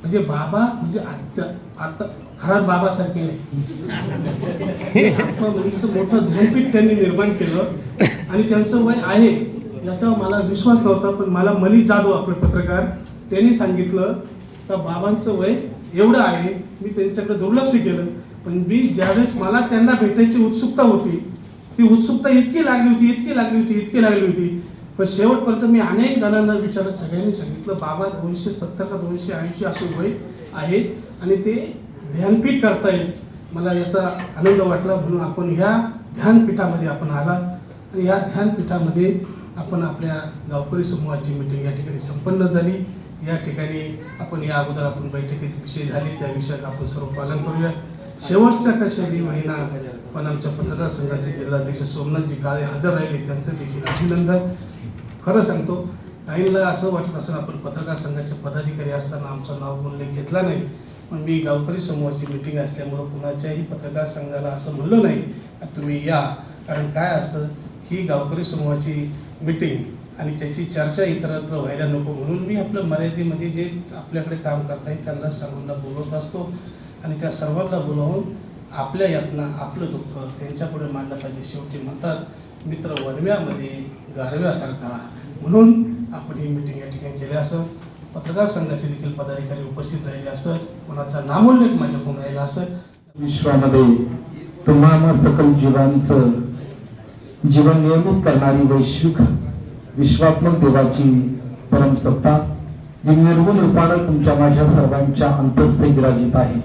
म्हणजे बाबा म्हणजे आता खराब बाबासारखे नाही. आत्मा मलिकचं मोठं ध्यानपीठ त्यांनी निर्माण केलं आणि त्यांचं वय आहे याच्यावर मला विश्वास नव्हता. पण मला मलिक जाधव आपले पत्रकार त्यांनी सांगितलं का बाबांचं वय एवढं आहे. मी त्यांच्याकडे दुर्लक्ष केलं, पण मी ज्यावेळेस मला त्यांना भेटायची उत्सुकता होती, ती उत्सुकता इतकी लागली होती. पण शेवटपर्यंत मी अनेक जणांना विचारत सगळ्यांनी सांगितलं बाबा 270 का 280 असं वय आहे आणि ते ध्यानपीठ करतायत. मला याचा आनंद वाटला, म्हणून आपण ह्या ध्यानपीठामध्ये आपण आला आणि या ध्यानपीठामध्ये आपण आपल्या गावकरी समूहाची मीटिंग या ठिकाणी संपन्न झाली. या ठिकाणी आपण या अगोदर आपण बैठकीचे विषय झाले त्या विषयात आपण सर्व पालन करूया. शेवटच्या कशाही महिना पण आमच्या पत्रकार संघाचे जिल्हाध्यक्ष सोमनाथजी काळे हजर राहिले, त्यांचं देखील अभिनंदन. खरं सांगतो, काहींना असं वाटत असेल आपण पत्रकार संघाचे पदाधिकारी असताना आमचं नाव उल्लेख घेतला नाही, पण मी गावकरी समूहाची मीटिंग असल्यामुळं कुणाच्याही पत्रकार संघाला असं म्हणलं नाही तुम्ही या. कारण काय असतं, ही गावकरी समूहाची मीटिंग आणि त्याची चर्चा इतरत्र व्हायला नको म्हणून मी आपल्या मर्यादेमध्ये जे आपल्याकडे काम करतायत त्यांना सर्वांना बोलवत असतो आणि त्या सर्वांना बोलावून आपल्या यातना आपलं दुःख त्यांच्यापुढे मांडलं पाहिजे. शेवटी म्हणतात मित्र वणव्यामध्ये गारव्यासारखा, म्हणून आपण ही मीटिंग या ठिकाणी केली. असं पत्रकार संघाचे देखील पदाधिकारी उपस्थित राहिले असत, कोणाचा नामोल्लेख माझ्याकडून राहिला असत. विश्वामध्ये तुम्हाला सकल जीवांचं जीवन नियमित करणारी वैश्विक विश्वात्मक देवाची परमसत्ता जी निर्गुण रूपानं तुमच्या माझ्या सर्वांच्या अंतस्थे विराजित आहे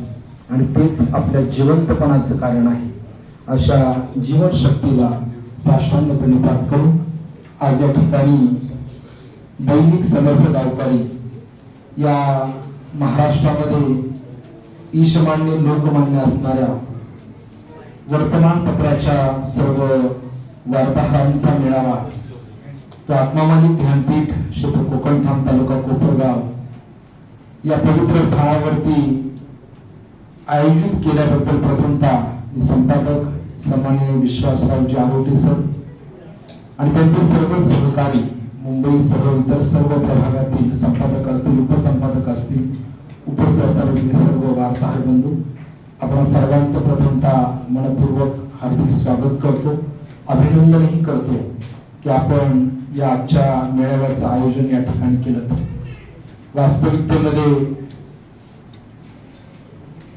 आणि तेच आपल्या जिवंतपणाचं कारण आहे. अशा जीवनशक्तीला साष्टांग प्रणिपात करून आज या ठिकाणी दैनिक समर्थ गावकरी या महाराष्ट्रामध्ये ईशमान्य लोकमान्य असणाऱ्या वर्तमानपत्राच्या सर्व वार्ताहरांचा मेळावा तो आत्मामालिक ध्यानपीठ क्षेत्र कोकणठाण तालुका कोपरगाव या पवित्र स्थळावरती आयोजित केल्याबद्दल प्रथमतः मी संपादक सन्माननीय विश्वासरावजी आरोटे सर आणि त्यांचे सर्व सहकारी मुंबईसह इतर सर्व प्रभागातील संपादक असतील उपसंपादक असतील उपसहकार्यातील सर्व वार्ताहर बंधू आपण सर्वांचं प्रथमतः मनपूर्वक हार्दिक स्वागत करतो, अभिनंदनही करतो की आपण या आजच्या मेळाव्याचं आयोजन या ठिकाणी केलं. वास्तविकतेमध्ये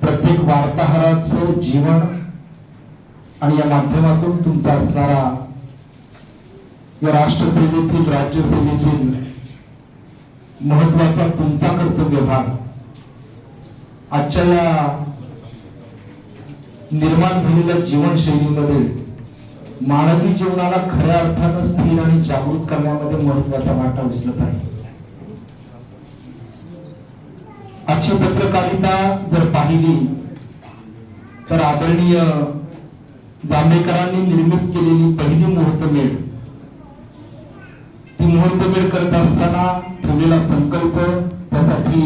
प्रत्येक वार्ताहराचं जीवन आणि या माध्यमातून तुमचा असणारा या राष्ट्रसेवेतील राज्यसेवेतील महत्वाचा तुमचा कर्तव्य भाग आजच्या या निर्माण झालेल्या जीवनशैलीमध्ये मानवी जीवनाला खऱ्या अर्थानं स्थिर आणि जागृत करण्यामध्ये महत्वाचा वाटा उचलत आहे. आजची पत्रकारिता जर पाहिली तर आदरणीय जांभेकरांनी निर्मित केलेली पहिली मुहूर्तमेढ, ती मुहूर्तमेढ करत असताना ठेवलेला संकल्प, त्यासाठी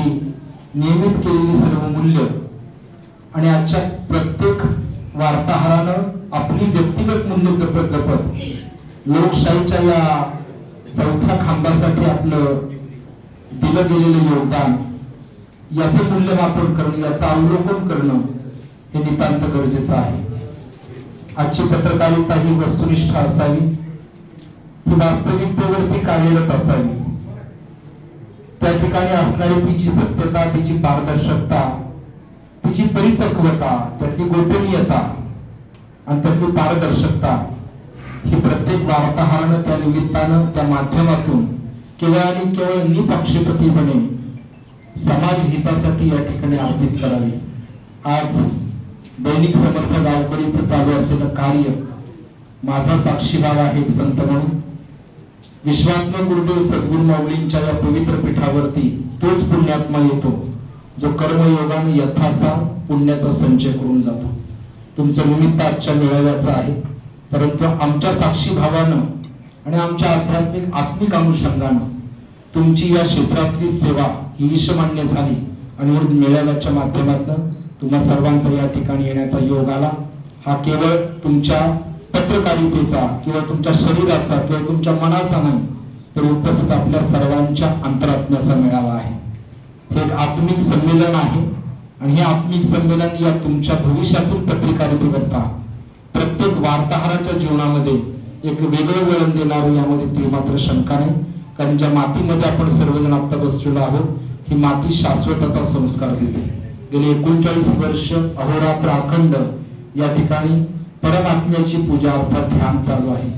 नियमित केलेली सर्व मूल्य आणि आजच्या प्रत्येक वार्ताहरानं आपली व्यक्तिगत मूल्य जपत जपत लोकशाहीच्या या चौथ्या खांबासाठी आपलं दिलं गेलेलं योगदान याचं मूल्यमापन करणं, याचं अवलोकन करणं हे नितांत गरजेचं आहे. आजची पत्रकारिता ही वस्तुनिष्ठ असावी, ही वास्तविकतेवरती कार्यरत असावी. त्या ठिकाणी असणारी तिची सत्यता, तिची पारदर्शकता, तिची परिपक्वता, त्यातली गोपनीयता आणि त्यातली पारदर्शकता ही प्रत्येक वार्ताहरानं त्या निमित्तानं त्या माध्यमातून केवळ आणि केवळ निपक्षपातीपणे समाज हितासाठी या ठिकाणी अर्पित करावी. आज दैनिक समर्थ गावकरीचं चालू असलेलं कार्य माझा साक्षीभाव आहे एक संत म्हणून. विश्वात्मक गुरुदेव सद्गुरू माऊलींच्या या पवित्र पीठावरती तोच पुण्यात्मा येतो जो कर्मयोगाने यथासा पुण्याचा संचय करून जातो. तुमचं निमित्त आजच्या मेळाव्याचं आहे, परंतु आमच्या साक्षीभावानं आणि आमच्या आत्मिक अनुषंगानं तुमची या क्षेत्रातली सेवा ही ईशमान्य झाली आणि म्हणून मेळाव्याच्या माध्यमातून तुम्हा सर्वांचा या ठिकाणी येण्याचा योग आला. हा केवळ तुमच्या पत्रकारितेचा किंवा तुमच्या शरीराचा किंवा तुमच्या मनाचा नाही, तर उपस्थित आपल्या सर्वांच्या अंतरात्म्याचा मेळावा आहे. हे एक आत्मिक संमेलन आहे आणि हे आत्मिक संमेलन या तुमच्या भविष्यातील पत्रकारितेकरता प्रत्येक वार्ताहराच्या जीवनामध्ये एक वेगळं वळण देणारं यामध्ये ती मात्र शंका नाही. कारण ज्या मातीमध्ये आपण सर्वजण आता बसलेलो आहोत ही माती शाश्वताचा संस्कार देते. गेली 39 वर्ष अहोरात्र अखंड या ठिकाणी परमात्म्याची पूजा अर्थात ध्यान चालू आहे.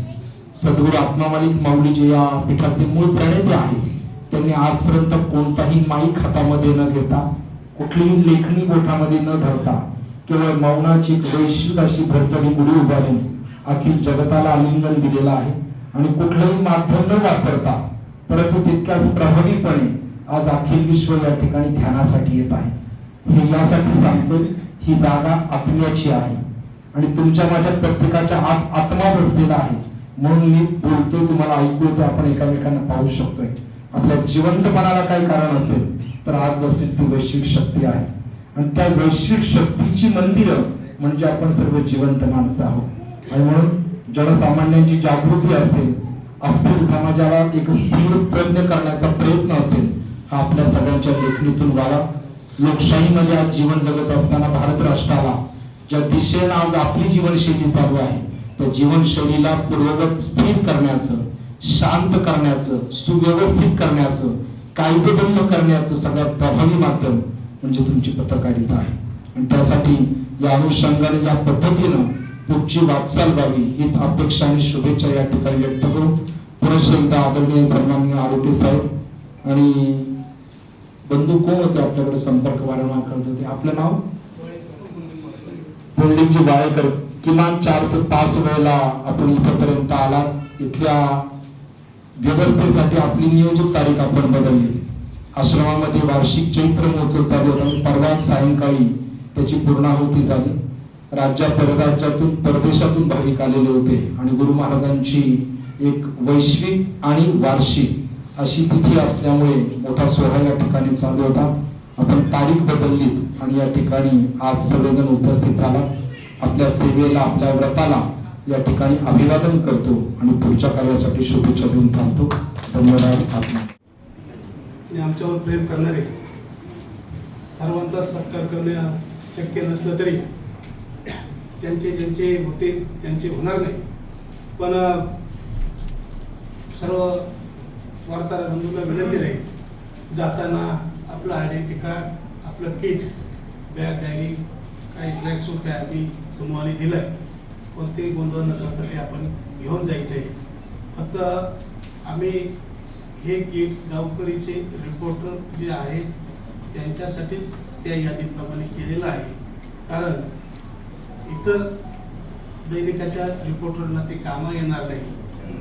सद्गुरू आत्मामालिक माऊली जे या पीठाचे मूळ प्रणेते आहेत, त्यांनी आजपर्यंत कोणताही माईक हातामध्ये न घेता, कुठलीही लेखणी बोटामध्ये न धरता केवळ मौनाची वैश्विक अशी भरचडी गुढी उभारून अखिल जगताला आलिंगन दिलेलं आहे. आणि कुठलंही माध्यम न वापरता परंतु तितक्याच प्रभावीपणे आज अखिल विश्व या ठिकाणी ध्यानासाठी येत आहे. हे यासाठी सांगतोय, ही जागा आत्म्याची आहे आणि तुमच्या माझ्या प्रत्येकाच्या आत आत्मा बसलेला आहे. म्हणून मी बोलतोय, तुम्हाला ऐकू येतोय, आपण एकामेकांना पाहू शकतोय. आपल्या जिवंतपणाला काय कारण असेल तर आज बसलेली ती वैश्विक शक्ती आहे आणि त्या वैश्विक शक्तीची मंदिरं म्हणजे आपण सर्व जिवंत माणसं आहोत. आणि म्हणून जनसामान्यांची जागृती असेल, अस्थिर समाजाला एक स्थिर प्रज्ञ करण्याचा प्रयत्न असेल, हा आपल्या सगळ्यांच्या लेखणीतून व्हावा. लोकशाहीमध्ये आज जीवन जगत असताना भारत राष्ट्राला ज्या दिशेने आज आपली जीवनशैली चालू आहे त्या जीवनशैलीला पूर्ववत स्थिर करण्याचं, शांत करण्याचं, सुव्यवस्थित करण्याचं, कायदेबद्ध करण्याचं सगळ्यात प्रभावी माध्यम म्हणजे तुमची पत्रकारिता आहे. आणि त्यासाठी या अनुषंगाने या पद्धतीनं पुढची वाटचाल व्हावी हीच अपेक्षा आणि शुभेच्छा या ठिकाणी व्यक्त करू. पुरुष एकदा आदरणीय सन्माननीय आरोटे साहेब आणि बंधू कोण होते आपल्याकडे संपर्क वारंवार करत होते, आपलं नाव पुंडलिकजी वाळेकर. किमान 4 ते 5 वेळेला आपण इथपर्यंत आलात. इथल्या व्यवस्थेसाठी आपली नियोजित तारीख आपण बदलली. आश्रमामध्ये वार्षिक चैत्र महोत्सव चालू होता. परवा सायंकाळी त्याची पूर्णाहुती झाली. राज्या परराज्यातून परदेशातून भाविक आलेले होते आणि गुरु महाराजांची एक वैश्विक आणि वार्षिक अशी तिथी असल्यामुळे मोठा सोहळा या ठिकाणी चालू होता. आपण तारीख बदलली आणि या ठिकाणी आज सगळेजण उपस्थित झाला. आपल्या सेवेला, आपल्या व्रताला या ठिकाणी अभिवादन करतो आणि पुढच्या कार्यासाठी शुभेच्छा देऊन थांबतो. धन्यवाद. आणि आमच्यावर प्रेम करणारे, सर्वांचा सत्कार करणे शक्य नसलं तरी ज्यांचे ज्यांचे होते त्यांचे होणार नाही, पण सर्व वार्ताहर बंधूंना विनंती राहील, जाताना आपलं आयडेंटिटी कार्ड, आपलं किट, बॅग, डायरी, काही ट्रॅक सूट काय आधी समूहाने दिलंय, कोणतेही गोंधळ न करता ते आपण घेऊन जायचं आहे. फक्त आम्ही हे किट गावकरीचे रिपोर्टर जे आहेत त्यांच्यासाठीच त्या यादीप्रमाणे केलेलं आहे. कारण इतर दैनिकाच्या रिपोर्टरना ते कामा येणार नाही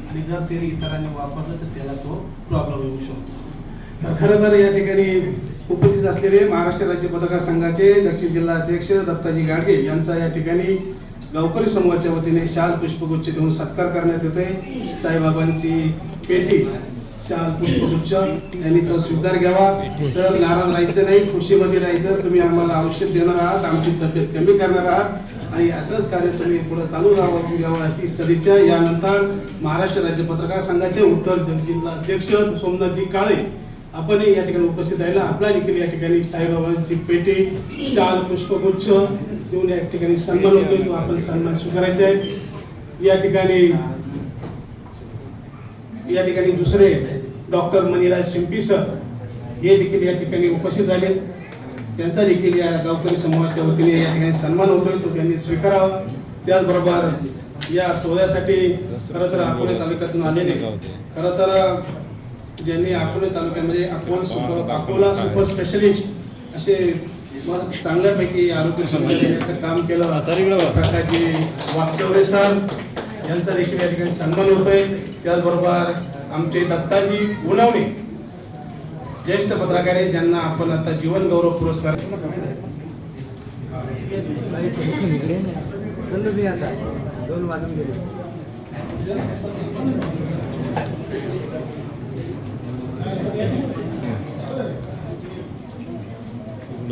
आणि जर ते इतरांनी वापरलं तर त्याला तो प्रॉब्लेम येऊ शकतो. तर खरं तर या ठिकाणी उपस्थित असलेले महाराष्ट्र राज्य पत्रकार संघाचे दक्षिण जिल्हा अध्यक्ष दत्ताजी गाडगे यांचा या ठिकाणी गावकरी समूहाच्या वतीने शाल पुष्पगुच्छ देऊन सत्कार करण्यात येतोय. साईबाबांची पेटी, शाल पुष्पगुच्छ यांनी तो स्वीकार घ्यावा. सर, नाराज राहायचं नाही, खुशीमध्ये राहायचं. तुम्ही आम्हाला औषध देणार आहात, आमची तब्येत कमी करणार आहात आणि असंच कार्य तुम्ही पुढे चालू राहावं ही सदिच्छा. यानंतर महाराष्ट्र राज्य पत्रकार संघाचे उत्तर जिल्हा अध्यक्ष सोमनाथजी काळे आपण या ठिकाणी उपस्थित राहिला. आपला देखील या ठिकाणी साईबाबांची पेटी, शाल पुष्पगुच्छ देऊन या ठिकाणी सन्मान होतोय, तो आपण सन्मान स्वीकारायचा आहे. या ठिकाणी दुसरे डॉक्टर मणिराज शिंपी सर हे देखील या ठिकाणी उपस्थित झाले. त्यांचा देखील या गावकरी समूहाच्या वतीने या ठिकाणी सन्मान होतोय, तो त्यांनी स्वीकारावा. त्याचबरोबर या सोहळ्यासाठी खरं तर अकोले तालुक्यातून आलेले, खरं तर ज्यांनी अकोले तालुक्यामध्ये अकोला सुपर स्पेशलिस्ट असे चांगल्यापैकी आरोग्य सुविधा देण्याचं काम केलं, प्रकाशजी वागचौरे सर यांचा देखील या ठिकाणी सन्मान होतोय. त्याचबरोबर आमचे दत्ताजी उनवणे ज्येष्ठ पत्रकार आहेत, ज्यांना आपण आता जीवन गौरव पुरस्कार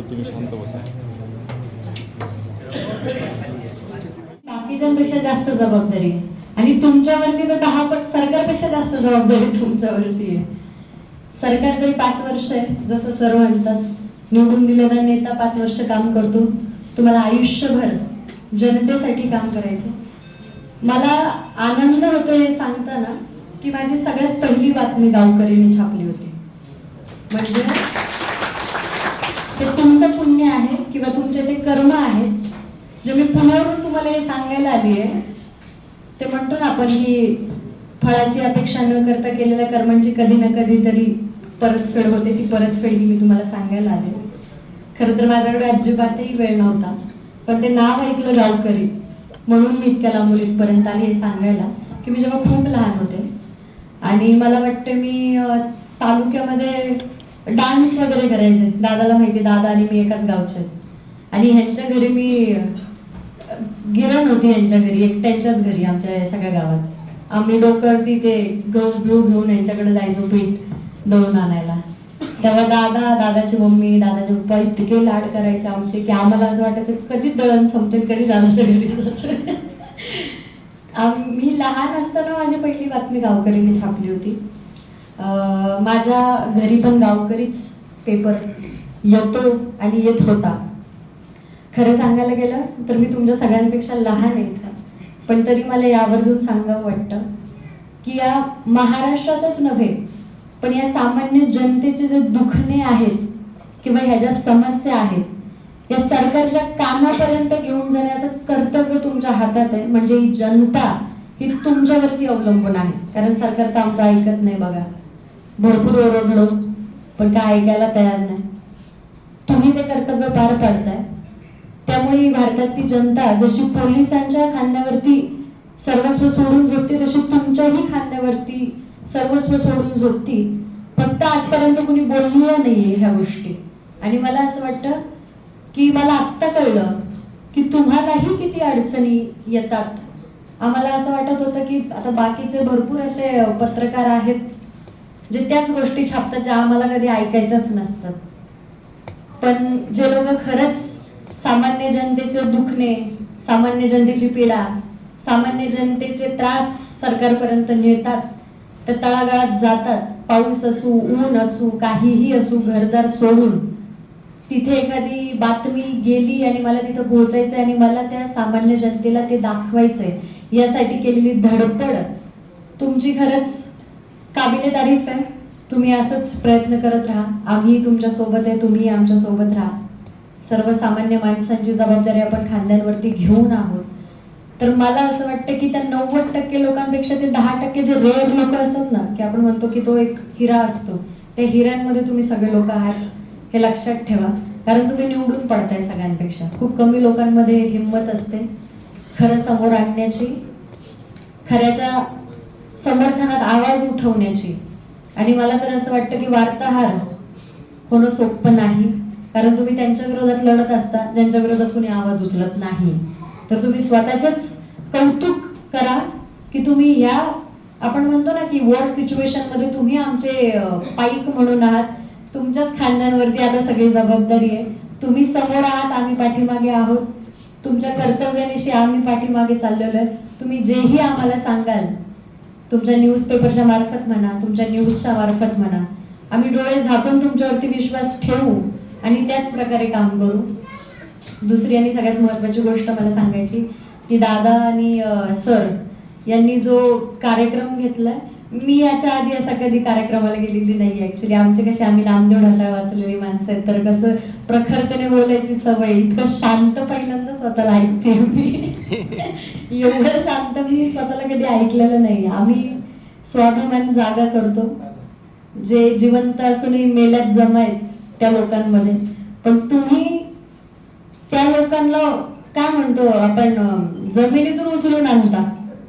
तुम्ही शांत बसा. बाकीच्यांपेक्षा जास्त जबाबदारी आहे आणि तुमच्यावरती तर 10 पट सरकारपेक्षा जास्त जबाबदारी तुमच्यावरती आहे. सरकार तरी 5 वर्ष आहे, जसं सर्व म्हणतात, निवडून दिलेला नेता 5 वर्ष काम करतो. तुम्हाला आयुष्यभर जनतेसाठी काम करायचं. मला आनंद होतो हे सांगताना की माझी सगळ्यात पहिली बातमी गावकरीने छापली होती. म्हणजे ते तुमचं पुण्य आहे किंवा तुमचे ते कर्म आहेत जे मी पुण्यावरून तुम्हाला हे सांगायला आली आहे. ते म्हणतो ना आपण की फळाची अपेक्षा न करता केलेल्या कर्मांची कधी ना कधी तरी परतफेड होते. ती परतफेड ही मी तुम्हाला सांगायला आले. खरं तर माझ्याकडे अजिबातही वेळ नव्हता, पण ते नाव ऐकलं गावकरी म्हणून मी इतक्या लांबून इथपर्यंत आले हे सांगायला की मी जेव्हा खूप लहान होते आणि मला वाटतं मी तालुक्यामध्ये डान्स वगैरे करायचे. दादाला माहिती, दादा आणि मी एकाच गावचे आणि ह्यांच्या घरी मी गिरण होती, यांच्या घरी, एकट्यांच्याच घरी आमच्या सगळ्या गावात. आम्ही डोकरती ते गहू घेऊन यांच्याकडे जायचो पीठ दळून आणायला. तेव्हा दादाची मम्मी, दादाचे पप्पा इतके लाड करायचे आमचे की आम्हाला असं वाटायचं कधी दळण संपते, कधी दादाच्या घरी जायचं. मी लहान असताना माझी पहिली बातमी गावकरीने छापली होती. माझ्या घरी पण गावकरीच पेपर येतो आणि येत होता. खरं सांगायला गेलं तर मी तुमच्या सगळ्यांपेक्षा लहान आहे, पण तरी मला यावरून सांगावं वाटतं की या महाराष्ट्रातच नव्हे पण या सामान्य जनतेचे जे दुखणे आहेत किंवा ह्या ज्या समस्या आहेत या सरकारच्या कानापर्यंत घेऊन जाण्याचं कर्तव्य तुमच्या हातात आहे. म्हणजे ही जनता ही तुमच्यावरती अवलंबून आहे. कारण सरकार तर आमचं ऐकत नाही बघा. भरपूर ओरडलो पण काय ऐकायला तयार नाही. तुम्ही ते कर्तव्य पार पाडताय. त्यामुळे ही भारतातली जनता जशी पोलिसांच्या खांद्यावरती सर्वस्व सोडून झोपते तशी तुमच्याही खांद्यावरती सर्वस्व सोडून झोपती. फक्त आजपर्यंत कुणी बोललेल्या नाहीये ह्या गोष्टी. आणि मला असं वाटतं की मला आत्ता कळलं की तुम्हालाही किती अडचणी येतात. आम्हाला असं वाटत होतं की आता बाकीचे भरपूर असे पत्रकार आहेत जे त्याच गोष्टी छापतात ज्या आम्हाला कधी ऐकायच्याच नसतात. पण जे लोक खरंच सामान्य जनतेचे दुखणे, सामान्य जनतेची पीडा, सामान्य जनतेचे त्रास सरकारपर्यंत नेतात, तर तळागाळात जातात. पाऊस असू, ऊन असू, काहीही असू, घरदार सोडून तिथे एखादी बातमी गेली आणि मला तिथं पोहोचायचंय आणि मला त्या सामान्य जनतेला ते दाखवायचंय, यासाठी केलेली धडपड तुमची खरंच काबिले तारीफ आहे. तुम्ही असंच प्रयत्न करत राहा. आम्ही तुमच्या सोबत आहे, तुम्ही आमच्या सोबत राहा. सर्वसामान्य माणसांची जबाबदारी आपण खांद्यांवरती घेऊन आहोत. तर मला असं वाटतं की त्या 90% लोकांपेक्षा ते 10% जे रेअर लोक असतात ना, की आपण म्हणतो की तो एक हिरा असतो, त्या हिऱ्यांमध्ये तुम्ही सगळे लोक आहात हे लक्षात ठेवा. कारण तुम्ही निवडून पडताय सगळ्यांपेक्षा. खूप कमी लोकांमध्ये हिंमत असते खरं समोर आणण्याची, खऱ्याच्या समर्थनात आवाज उठवण्याची. आणि मला तर असं वाटतं की वार्ताहर होणं सोपं नाही. कारण तुम्ही त्यांच्या विरोधात लढत असता ज्यांच्या विरोधात कोणी आवाज उचलत नाही. तर तुम्ही स्वतःचेच कौतुक करा की तुम्ही ह्या आपण म्हणतो ना की वॉर सिच्युएशन मध्ये तुम्ही आमचे पाईक म्हणून आहात. तुमच्याच खांद्यांवरती आता सगळी जबाबदारी आहे. तुम्ही समोर आहात, आम्ही पाठीमागे आहोत. तुमच्या कर्तव्यानिशी आम्ही पाठीमागे चाललेलो आहे. तुम्ही जेही आम्हाला सांगाल, तुमच्या न्यूजपेपरच्या मार्फत म्हणा, तुमच्या न्यूजच्या मार्फत म्हणा, आम्ही डोळे झाकून तुमच्यावरती विश्वास ठेवू आणि त्याच प्रकारे काम करू. दुसरी आणि सगळ्यात महत्वाची गोष्ट मला सांगायची की दादा आणि सर यांनी जो कार्यक्रम घेतलाय, मी याच्या आधी अशा कधी कार्यक्रमाला गेलेली नाही. ऍक्च्युली आमचे कसे आम्ही नामदेव ढासळा वाचलेली माणसं आहेत, तर कसं प्रखरतेने बोलायची सवय, इतकं शांत पहिल्यांदा स्वतःला ऐकते मी. एवढं शांत मी स्वतःला कधी ऐकलेलं नाही. आम्ही स्वाभिमान जागा करतो. जे जिवंत असूनही मेल्यात जमा आहेत त्या लोकांमध्ये. पण तुम्ही त्या लोकांना काय म्हणतो आपण, जमिनीतून उचलून आणता.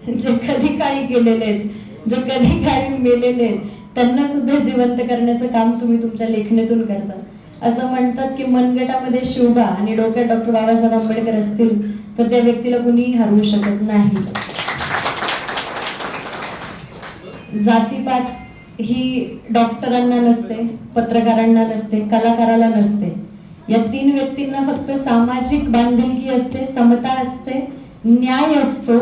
जे कधी काही केलेले आहेत, जे कधी काही मेलेले आहेत, त्यांना सुद्धा जिवंत करण्याचं काम तुम्ही तुमच्या लेखणीतून करता. असं म्हणतात की मनगटामध्ये शिवबा आणि डोक्यात डॉक्टर बाबासाहेब आंबेडकर असतील तर त्या व्यक्तीला कुणीही हरवू शकत नाही. जातीपात ही डॉक्टरांना नसते, पत्रकारांना नसते, कलाकाराला नसते. या 3 व्यक्तींना फक्त सामाजिक बांधिलकी असते, समता असते, न्याय असतो.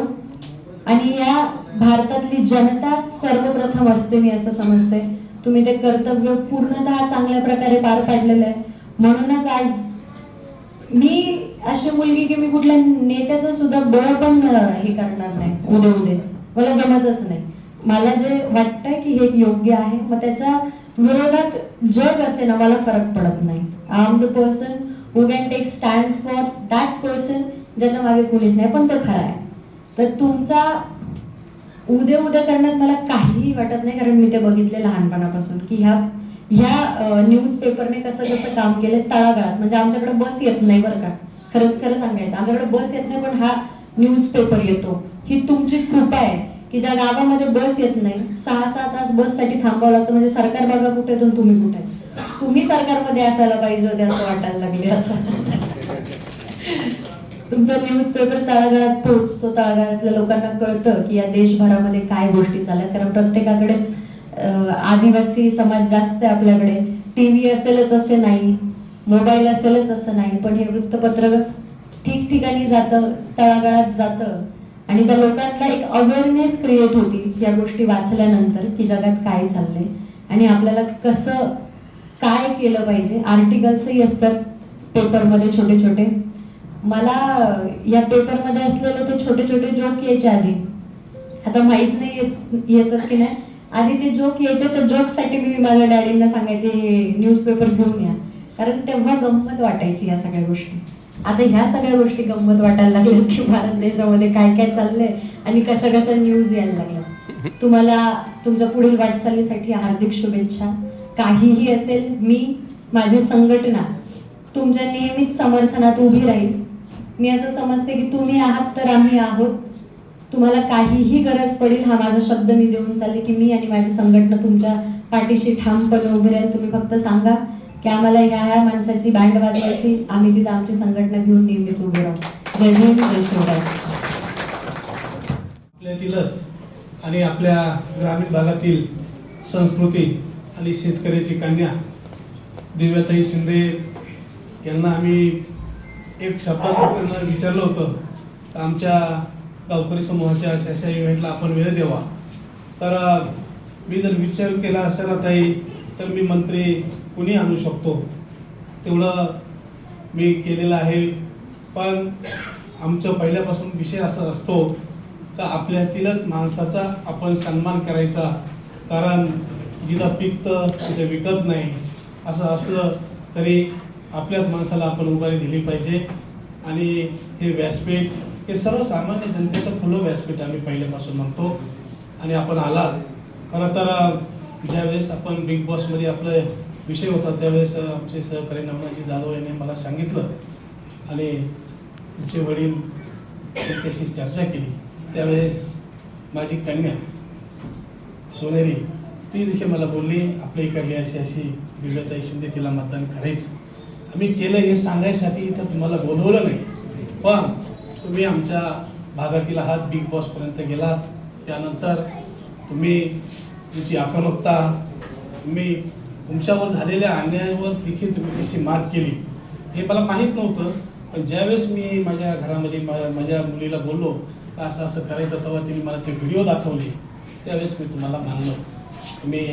आणि या भारतातली जनता सर्वप्रथम असते, मी असं समजते. तुम्ही ते कर्तव्य पूर्णतः चांगल्या प्रकारे पार पाडलेलं आहे. म्हणूनच आज मी अशी मुलगी की मी कुठल्या नेत्याचं सुद्धा बळ पण हे करणार नाही. उद्या मला जमतच नाही. मला जे वाटतंय की हे योग्य आहे, मग त्याच्या विरोधात जग असे ना, मला फरक पडत नाही. I am the person who can take stand for that person, ज्याच्या मागे कोणीच नाही. पण तो खरा आहे. तर तुमचा उद्या करण्यात मला काहीही वाटत नाही. कारण मी ते बघितले लहानपणापासून की ह्या न्यूजपेपरने कसं कसं काम केलं तळागाळात. म्हणजे आमच्याकडे बस येत नाही बरं का, खरं सांगायचं, आमच्याकडे बस येत नाही, पण हा न्यूजपेपर येतो. ही तुमची कृपा आहे की ज्या गावामध्ये बस येत नाही, 6-6 तास बससाठी थांबावं लागतं. म्हणजे सरकार बघा कुठे आहे, तुम्ही कुठे आहे. तुम्ही सरकारमध्ये असायला पाहिजे होते असं वाटायला लागले आता. तुमचा न्यूजपेपर तळागाळात पोहोचतो, तळागाळातल्या लोकांना कळतं की या देशभरामध्ये काय गोष्टी चालतात. कारण प्रत्येकाकडेच आदिवासी समाज जास्त आहे आपल्याकडे. टीव्ही असेलच असे नाही, मोबाईल असेलच असं नाही, पण हे वृत्तपत्र ठिकठिकाणी जातं, तळागाळात जातं आणि त्या लोकांना एक अवेअरनेस क्रिएट होती या गोष्टी वाचल्यानंतर की जगात काय चाललंय आणि आपल्याला कसं काय केलं पाहिजे. आर्टिकल्सही असतात पेपरमध्ये छोटे छोटे. मला या पेपरमध्ये असलेले ते छोटे छोटे जोक यायचे आधी, आता माहित नाही येतात की नाही. आधी ते जोक यायचे, तर जोकसाठी मी माझ्या डॅडींना सांगायचे न्यूजपेपर घेऊन या. कारण तेव्हा गंमत वाटायची या सगळ्या गोष्टी. आता ह्या सगळ्या गोष्टी गंमत वाटायला लागल्या की भारत देशामध्ये काय काय चाललंय आणि कशा कशा न्यूज यायला लागल्या. तुम्हाला तुमच्या पुढील वाटचालीसाठी हार्दिक शुभेच्छा. काहीही असेल, मी माझी संघटना तुमच्या नेहमीच समर्थनात उभी राहील. मी असं समजते की तुम्ही आहात तर आम्ही आहोत. तुम्हाला काहीही गरज पडेल, हा माझा शब्द मी देऊन चालले की मी आणि माझी संघटना तुमच्या पाठीशी ठामपणे उभी राहील. तुम्ही फक्त सांगा की आम्हाला ह्या माणसाची बँड वाजवायची, आम्ही तिथं आमची संघटना घेऊन नेहमीच उभे राहू. जय भीम, जय शिवराय. आपल्यातीलच आणि आपल्या ग्रामीण भागातील संस्कृती आणि शेतकऱ्याची कन्या दिव्याताई शिंदे यांना आम्ही एक शपथ विचारलं होतं, आमच्या गावकरी समूहाच्या अशा इव्हेंटला आपण वेळ द्यावा. तर मी जर विचार केला असता ना ताई, तर मी मंत्री कुणी आणू शकतो तेवढं मी केलेलं आहे. पण आमचं पहिल्यापासून विषय असा असतो का आपल्यातीलच माणसाचा आपण सन्मान करायचा, कारण जिथं पिकतं तिथं विकत नाही. असं असलं तरी आपल्याच माणसाला आपण उभारी दिली पाहिजे. आणि हे व्यासपीठ हे सर्वसामान्य जनतेचं खुलं व्यासपीठ आम्ही पहिल्यापासून म्हणतो. आणि आपण आलात. खरं तर ज्यावेळेस आपण बिग बॉसमध्ये आपला विषय होता त्यावेळेस आमचे सहकारी नवनाजी जाधव यांनी मला सांगितलं आणि तुमचे वडील त्यांच्याशी चर्चा केली. त्यावेळेस माझी कन्या सोनेरी ती देखील मला बोलली, आपल्या इकडली अशी दिव्याताई शिंदे, तिला मतदान करायचं. आम्ही केलं हे सांगायसाठी इथं तुम्हाला बोलवलं नाही, पण तुम्ही आमच्या भागातील आहात, बिग बॉसपर्यंत गेलात. त्यानंतर तुम्ही तुमची आक्रमकता, तुम्ही तुमच्यावर झालेल्या अन्यायावर देखील तुम्ही कशी मात केली हे मला माहीत नव्हतं. पण ज्यावेळेस मी माझ्या घरामध्ये माझ्या मुलीला बोललो असं असं करायचं, तेव्हा तिने मला ते व्हिडिओ दाखवले. त्यावेळेस मी तुम्हाला मानलं. तुम्ही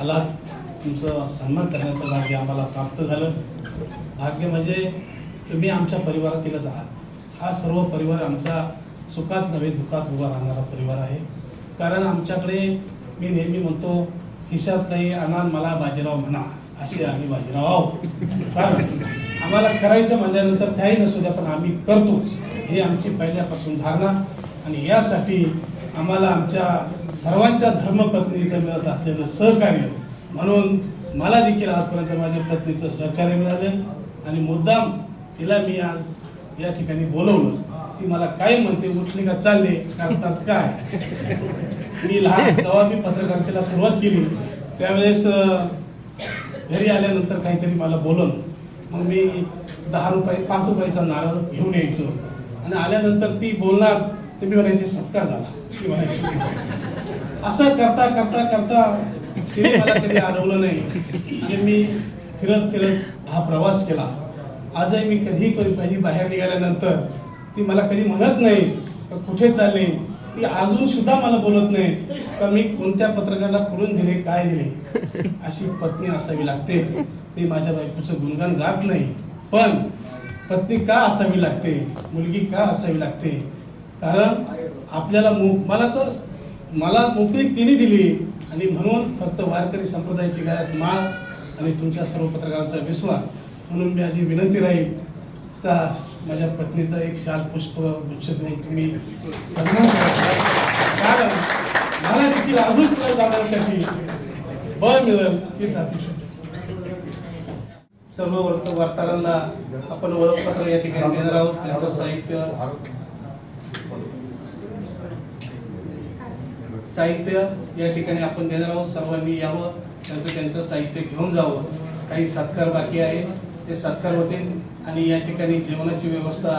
आलात, तुमचं सन्मान करण्याचं भाग्य आम्हाला प्राप्त झालं. भाग्य म्हणजे तुम्ही आमच्या परिवारातीलच आहात. हा सर्व परिवार आमचा सुखात नव्हे दुःखात उभा राहणारा परिवार आहे. कारण आमच्याकडे मी नेहमी म्हणतो, खिशात नाही अनान मला बाजीराव म्हणा, असे आम्ही बाजीराव आहोत. कारण आम्हाला करायचं म्हणल्यानंतर काही नसू द्या पण आम्ही करतो, ही आमची पहिल्यापासून धारणा. आणि यासाठी आम्हाला आमच्या सर्वांच्या धर्मपत्नीचं मिळत असलेलं सहकार्य, म्हणून मला देखील आजपर्यंत माझ्या पत्नीचं सहकार्य मिळालं. आणि मुद्दाम तिला मी आज या ठिकाणी बोलवलं. ती मला काय म्हणते, उठली का चालले करतात काय. मी लहान तेव्हा मी पत्रकारितेला सुरुवात केली, त्यावेळेस घरी आल्यानंतर काहीतरी मला बोलून मग मी 10 रुपये 5 रुपयाचा नारळ घेऊन यायचो. आणि आल्यानंतर ती बोलणार, ते मी म्हणायचे सत्कार झाला, ती म्हणायची. असं करता करता करता तिने मला कधी अडवलं नाही. आणि मी फिरत फिरत हा प्रवास केला. आजही मी कधी बाहेर निघाल्यानंतर ती मला कधी म्हणत नाही कुठे चालले. ती अजून सुद्धा मला बोलत नाही तर मी कोणत्या पत्रकाराला कुठून दिले काय दिले. अशी पत्नी असावी लागते. मी माझ्या बायकोचं गुणगान गात नाही, पण पत्नी का असावी लागते, मुलगी का असावी लागते, कारण आपल्याला मला मोकळी तिने दिली. आणि म्हणून फक्त वारकरी संप्रदायाची गायक माळ आणि तुमच्या सर्व पत्रकारांचा विश्वास म्हणून मी माझी विनंती राहील चा माझ्या पत्नीचा एक शाल पुष्प गुच्छ तुम्ही सन्मान करा. कारण मला देखील अजून पुढे जाण्यासाठी बळ मिळेल हीच अपेक्षा. सर्व वार्ताहरांना आपण ओळखपत्र या ठिकाणी देणार आहोत. त्यांचं साहित्य या ठिकाणी आपण देणार आहोत. सर्वांनी यावं, त्यांचं साहित्य घेऊन जावं. काही सत्कार बाकी आहे, ते सत्कार होतील. आणि या ठिकाणी जेवणाची व्यवस्था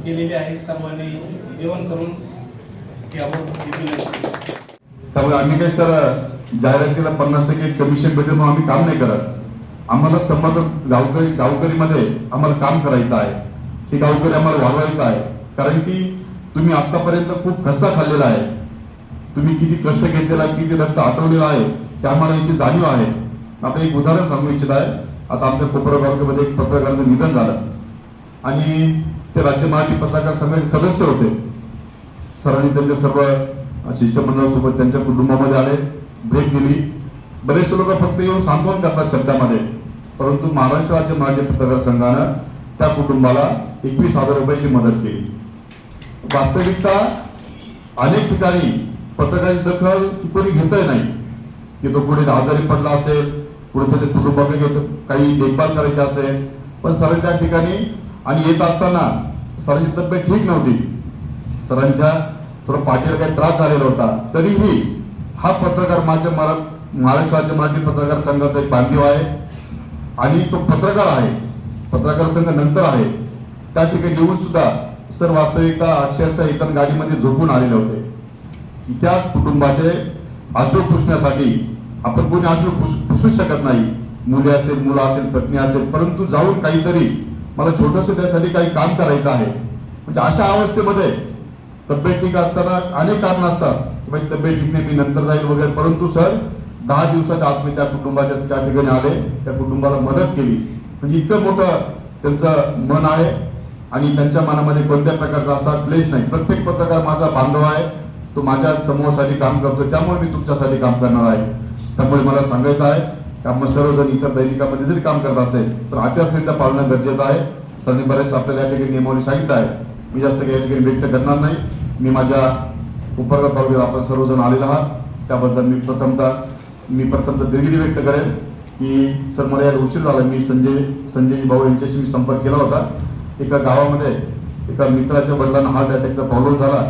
केलेली आहे, सर्वांनी जेवण करून यावं. त्यामुळे आम्ही काही सर जाहिरातीला 50% कमिशन भेटेल म्हणून आम्ही काम नाही करत. आम्हाला संबंध गावकरीमध्ये आम्हाला काम करायचं आहे. हे गावकरी आम्हाला वाढवायचं आहे. कारण की तुम्ही आतापर्यंत खूप कष्ट खाल्लेला आहे. तुम्ही किती कष्ट घेतलेला, किती रक्त आटवलेलं आहे ते आम्हाला याची जाणीव आहे. आपण एक उदाहरण सांगू इच्छित आहे. आता आमच्या कोपरा तालुक्यामध्ये एक पत्रकाराचं निधन झालं आणि ते राज्य मराठी पत्रकार संघाचे सदस्य होते. सरांनी त्यांच्या सर्व शिष्टमंडळासोबत त्यांच्या कुटुंबामध्ये आले, भेट दिली. बरेचसे लोक फक्त येऊन सांत्वन करतात शब्दामध्ये, परंतु महाराष्ट्र राज्य मराठी पत्रकार संघानं त्या कुटुंबाला 21,000 रुपयाची मदत केली. वास्तविकता अनेक ठिकाणी पत्रकाराची दखल कोणी घेतही नाही, की तो पुढे आजारी पडला असेल, पुढे त्याच्या कुटुंबाकडे काही देखभाल करायची असेल, पण सर त्या ठिकाणी आणि येत असताना सरांची तब्येत ठीक नव्हती, सरांच्या थोडा पाठीला काही त्रास झालेला होता, तरीही हा पत्रकार माझ्या महाराष्ट्र राज्य मराठी पत्रकार संघाचा एक बांधीव आहे आणि तो पत्रकार आहे, पत्रकार संघ नंतर आहे. त्या ठिकाणी येऊन सुद्धा सर वास्तविकता अक्षरशः इतर गाडीमध्ये झोपून आलेले होते. त्या कुटुंबाचे अश्रू पुसण्यासाठी आपण कोणी अश्रू पुसूच शकत नाही, मुले असेल, मुलं असेल, पत्नी असेल, परंतु जाऊन काहीतरी मला छोटंसं त्यासाठी काही काम करायचं आहे. म्हणजे अशा अवस्थेमध्ये तब्येत ठीक असताना अनेक कारण असतात, म्हणजे तब्येत ठीक नाही, मी नंतर जाईल वगैरे, परंतु सर 10 दिवसाच्या आत मी त्या कुटुंबाच्या त्या ठिकाणी आले, त्या कुटुंबाला मदत केली. म्हणजे इतकं मोठं त्यांचं मन आहे आणि त्यांच्या मनामध्ये कोणत्या प्रकारचा असा क्लेश नाही. प्रत्येक पत्रकार माझा बांधव आहे, तो माझ्या समूहासाठी काम करतो, त्यामुळे मी तुमच्यासाठी काम करणार आहे. त्यामुळे मला सांगायचं आहे की आपण सर्वजण इतर दैनिकामध्ये जरी काम करत असेल तर आचारसंहिता पाळणं गरजेचं आहे. सरने बरेच आपल्याला या ठिकाणी नियमावली सांगितलं आहे, मी जास्त काही या ठिकाणी व्यक्त करणार नाही. मी माझ्या उपरगत तालुक्यात आपण सर्वजण आलेले आहात, त्याबद्दल मी प्रथमतः दिलगिरी व्यक्त करेन की सर मला याला उशीर झाला. मी संजयजी भाऊ यांच्याशी मी संपर्क केला होता. एका गावामध्ये एका मित्राच्या वडिलांना हार्ट अटॅकचा प्रॉब्लेम झाला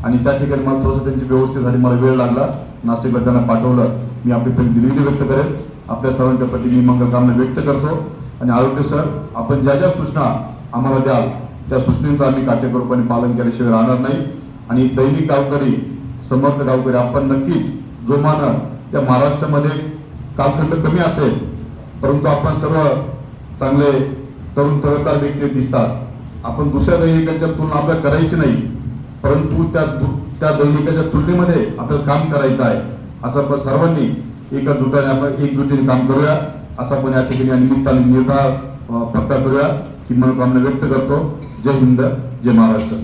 आणि त्या ठिकाणी मला थोडंसं त्यांची व्यवस्था झाली, मला वेळ लागला, नाशिकला त्यांना पाठवलं. मी आपली दिलगिरी व्यक्त करेन, आपल्या सर्वांच्या प्रती मी मंगलकामना व्यक्त करतो. आणि आरोग्य सर, आपण ज्या ज्या सूचना आम्हाला द्याल त्या सूचनेचं आम्ही काटेकोरपणे पालन केल्याशिवाय राहणार नाही. आणि दैनिक गावकरी, समर्थ गावकरी, आपण नक्कीच जोमानं त्या महाराष्ट्रामध्ये कालखंड कमी असेल परंतु आपण सर्व चांगले तरुण तरुणतार व्यक्ती दिसतात. आपण दुसऱ्या दैनिकांच्या तुलना आपल्याला करायची नाही, परंतु त्या दैनिकाच्या तुलनेमध्ये आपल्याला काम करायचं आहे. असं आपण सर्वांनी एकजुटीने काम करूया, असं आपण या ठिकाणी निमित्ताने निर्धार प्रकार करूया ही मनोकामना व्यक्त करतो. जय हिंद, जय महाराष्ट्र.